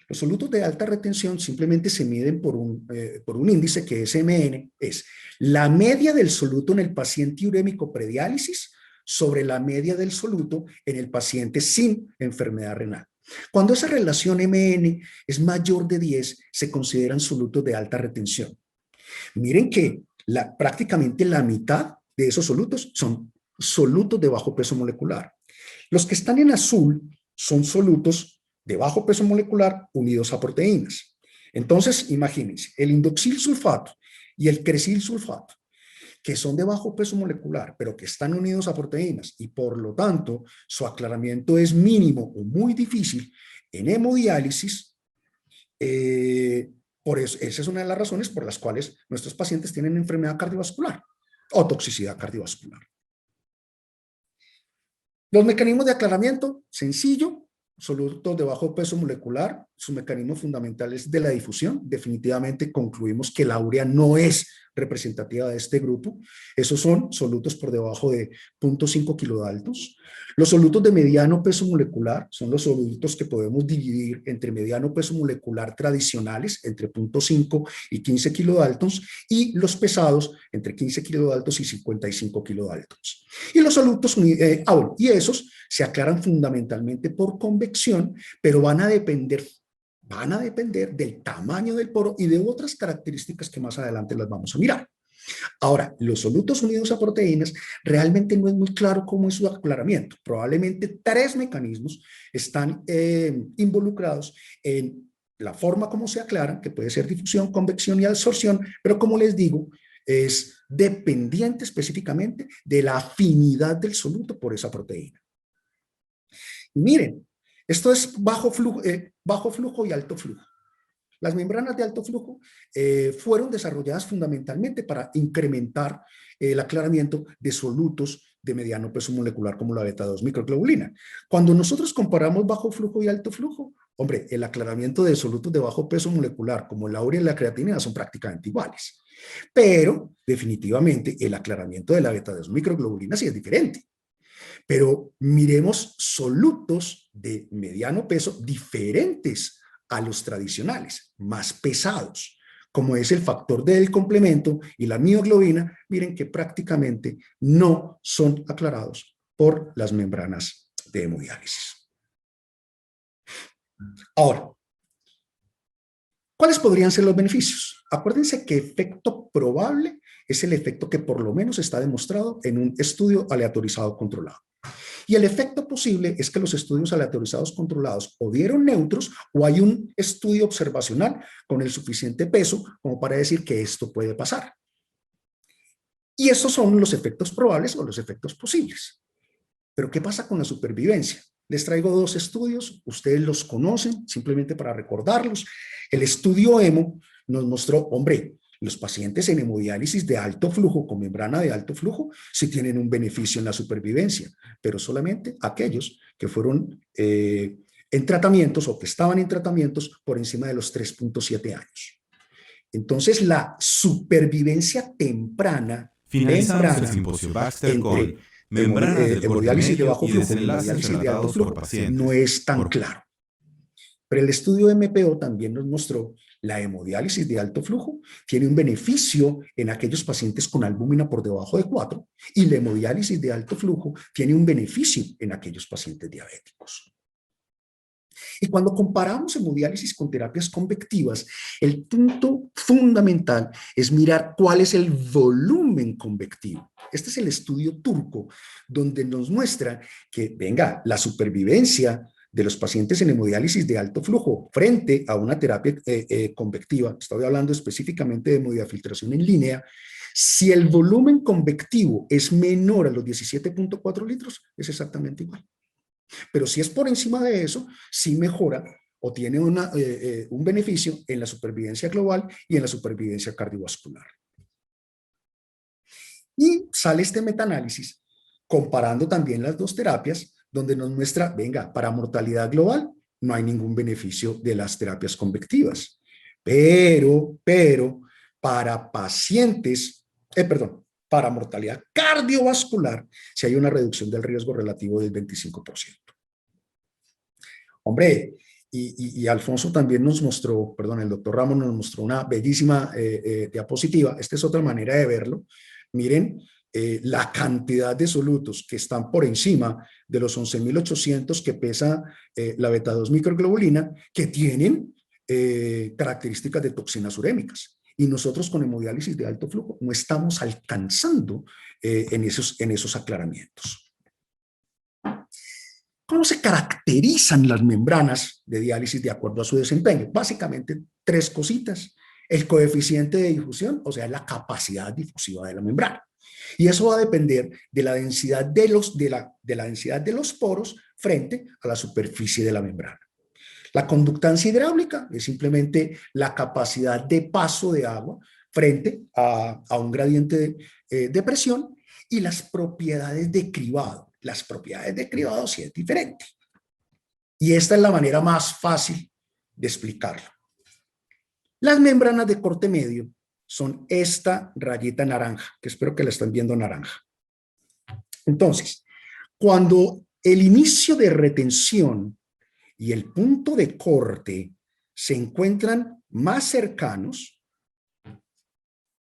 Los solutos de alta retención simplemente se miden por un índice que es MN, es la media del soluto en el paciente urémico prediálisis sobre la media del soluto en el paciente sin enfermedad renal. Cuando esa relación MN es mayor de 10, se consideran solutos de alta retención. Miren que prácticamente la mitad de esos solutos son solutos de bajo peso molecular. Los que están en azul son solutos de bajo peso molecular unidos a proteínas. Entonces, imagínense, el indoxil sulfato y el cresil sulfato, que son de bajo peso molecular, pero que están unidos a proteínas y por lo tanto su aclaramiento es mínimo o muy difícil en hemodiálisis. Por eso, esa es una de las razones por las cuales nuestros pacientes tienen enfermedad cardiovascular o toxicidad cardiovascular. Los mecanismos de aclaramiento, sencillo. Solutos de bajo peso molecular, su mecanismo fundamental es de la difusión. Definitivamente concluimos que la urea no es representativa de este grupo. Esos son solutos por debajo de 0.5 kilodaltons. Los solutos de mediano peso molecular son los solutos que podemos dividir entre mediano peso molecular tradicionales, entre 0.5 y 15 kilodaltons, y los pesados, entre 15 kilodaltons y 55 kilodaltons. Y los solutos, y esos se aclaran fundamentalmente por convección, pero van a depender del tamaño del poro y de otras características que más adelante las vamos a mirar. Ahora, los solutos unidos a proteínas realmente no es muy claro cómo es su aclaramiento. Probablemente 3 mecanismos están involucrados en la forma como se aclaran, que puede ser difusión, convección y absorción, pero como les digo, es dependiente específicamente de la afinidad del soluto por esa proteína. Y miren, esto es bajo flujo y alto flujo. Las membranas de alto flujo fueron desarrolladas fundamentalmente para incrementar el aclaramiento de solutos de mediano peso molecular como la beta-2 microglobulina. Cuando nosotros comparamos bajo flujo y alto flujo, hombre, el aclaramiento de solutos de bajo peso molecular como la urea y la creatinina son prácticamente iguales. Pero definitivamente el aclaramiento de la beta-2 microglobulina sí es diferente. Pero miremos solutos de mediano peso diferentes a los tradicionales, más pesados, como es el factor D del complemento y la mioglobina. Miren que prácticamente no son aclarados por las membranas de hemodiálisis. Ahora, ¿cuáles podrían ser los beneficios? Acuérdense que efecto probable es el efecto que por lo menos está demostrado en un estudio aleatorizado controlado. Y el efecto posible es que los estudios aleatorizados controlados o dieron neutros o hay un estudio observacional con el suficiente peso como para decir que esto puede pasar. Y esos son los efectos probables o los efectos posibles. Pero ¿qué pasa con la supervivencia? Les traigo dos estudios, ustedes los conocen, simplemente para recordarlos. El estudio HEMO nos mostró, hombre, los pacientes en hemodiálisis de alto flujo, con membrana de alto flujo, sí tienen un beneficio en la supervivencia, pero solamente aquellos que fueron en tratamientos o que estaban en tratamientos por encima de los 3.7 años. Entonces, la supervivencia temprana, Finalizamos el simposio Baxter con membranas del corte hemodiálisis de medio bajo y flujo, desenlaces hemodiálisis de alto relatados flujo, por pacientes. no es tan claro. Pero el estudio de MPO también nos mostró la hemodiálisis de alto flujo tiene un beneficio en aquellos pacientes con albúmina por debajo de 4 y la hemodiálisis de alto flujo tiene un beneficio en aquellos pacientes diabéticos. Y cuando comparamos hemodiálisis con terapias convectivas, el punto fundamental es mirar cuál es el volumen convectivo. Este es el estudio turco, donde nos muestra que, venga, la supervivencia de los pacientes en hemodiálisis de alto flujo frente a una terapia convectiva, estoy hablando específicamente de hemodiafiltración en línea, si el volumen convectivo es menor a los 17.4 litros, es exactamente igual. Pero si es por encima de eso, sí mejora o tiene un beneficio en la supervivencia global y en la supervivencia cardiovascular. Y sale este metaanálisis comparando también las dos terapias, donde nos muestra, venga, para mortalidad global no hay ningún beneficio de las terapias convectivas, pero para pacientes, para mortalidad cardiovascular, si hay una reducción del riesgo relativo del 25%. Hombre, y Alfonso también nos mostró, el doctor Ramos nos mostró una bellísima diapositiva. Esta es otra manera de verlo. Miren la cantidad de solutos que están por encima de los 11.800 que pesa la beta-2 microglobulina, que tienen características de toxinas urémicas. Y nosotros con hemodiálisis de alto flujo no estamos alcanzando en esos aclaramientos. ¿Cómo se caracterizan las membranas de diálisis de acuerdo a su desempeño? Básicamente tres cositas. El coeficiente de difusión, o sea, la capacidad difusiva de la membrana. Y eso va a depender de la densidad de los poros frente a la superficie de la membrana. La conductancia hidráulica es simplemente la capacidad de paso de agua frente a un gradiente de presión, y las propiedades de cribado. Las propiedades de cribado sí es diferente. Y esta es la manera más fácil de explicarlo. Las membranas de corte medio son esta rayita naranja, que espero que la estén viendo naranja. Entonces, cuando el inicio de retención y el punto de corte se encuentran más cercanos,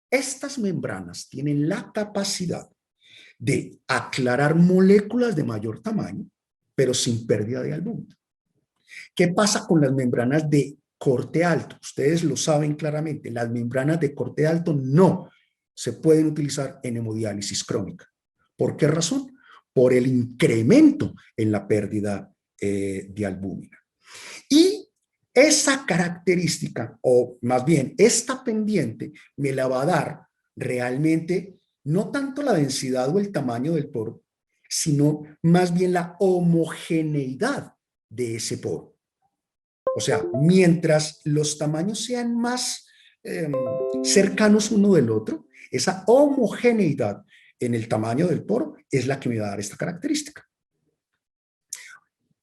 estas membranas tienen la capacidad de aclarar moléculas de mayor tamaño, pero sin pérdida de albúmina. ¿Qué pasa con las membranas de corte alto? Ustedes lo saben claramente, las membranas de corte alto no se pueden utilizar en hemodiálisis crónica. ¿Por qué razón? Por el incremento en la pérdida de albúmina. Y esa característica, o más bien esta pendiente, me la va a dar realmente no tanto la densidad o el tamaño del poro, sino más bien la homogeneidad de ese poro. O sea, mientras los tamaños sean más cercanos uno del otro, esa homogeneidad en el tamaño del poro es la que me va a dar esta característica.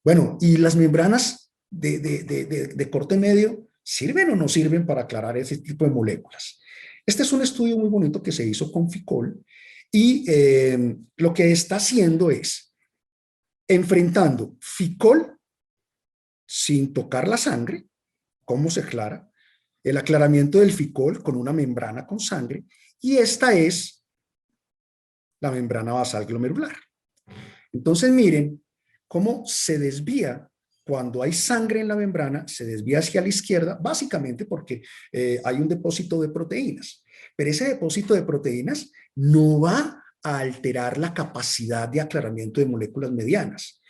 Bueno, ¿y las membranas de corte medio sirven o no sirven para aclarar ese tipo de moléculas? Este es un estudio muy bonito que se hizo con Ficol y lo que está haciendo es enfrentando Ficol sin tocar la sangre, cómo se aclara, el aclaramiento del Ficol con una membrana con sangre, y esta es la membrana basal glomerular. Entonces miren cómo se desvía cuando hay sangre en la membrana, se desvía hacia la izquierda, básicamente porque hay un depósito de proteínas. Pero ese depósito de proteínas no va a alterar la capacidad de aclaramiento de moléculas medianas.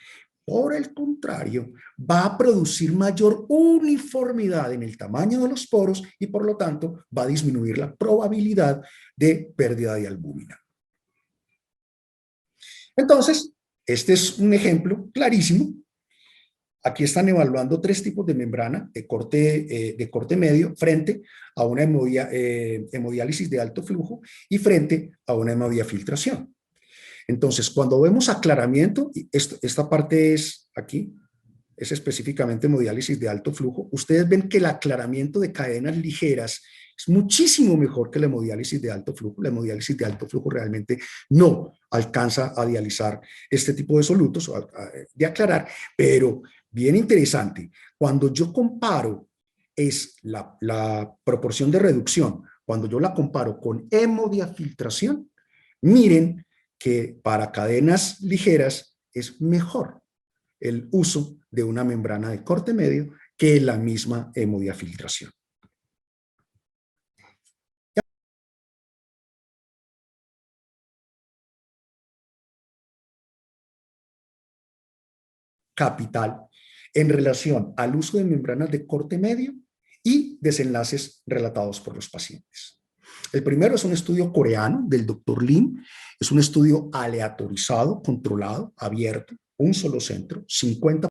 Por el contrario, va a producir mayor uniformidad en el tamaño de los poros y por lo tanto va a disminuir la probabilidad de pérdida de albúmina. Entonces, este es un ejemplo clarísimo. Aquí están evaluando 3 tipos de membrana de corte medio frente a una hemodiálisis de alto flujo y frente a una hemodiafiltración. Entonces, cuando vemos aclaramiento, esta parte es aquí, es específicamente hemodiálisis de alto flujo, ustedes ven que el aclaramiento de cadenas ligeras es muchísimo mejor que la hemodiálisis de alto flujo. La hemodiálisis de alto flujo realmente no alcanza a dializar este tipo de solutos, de aclarar, pero bien interesante, cuando yo comparo la proporción de reducción, cuando yo la comparo con hemodiafiltración, miren que para cadenas ligeras es mejor el uso de una membrana de corte medio que la misma hemodiafiltración. Capital en relación al uso de membranas de corte medio y desenlaces relatados por los pacientes. El primero es un estudio coreano del Dr. Lim, es un estudio aleatorizado, controlado, abierto, un solo centro, 50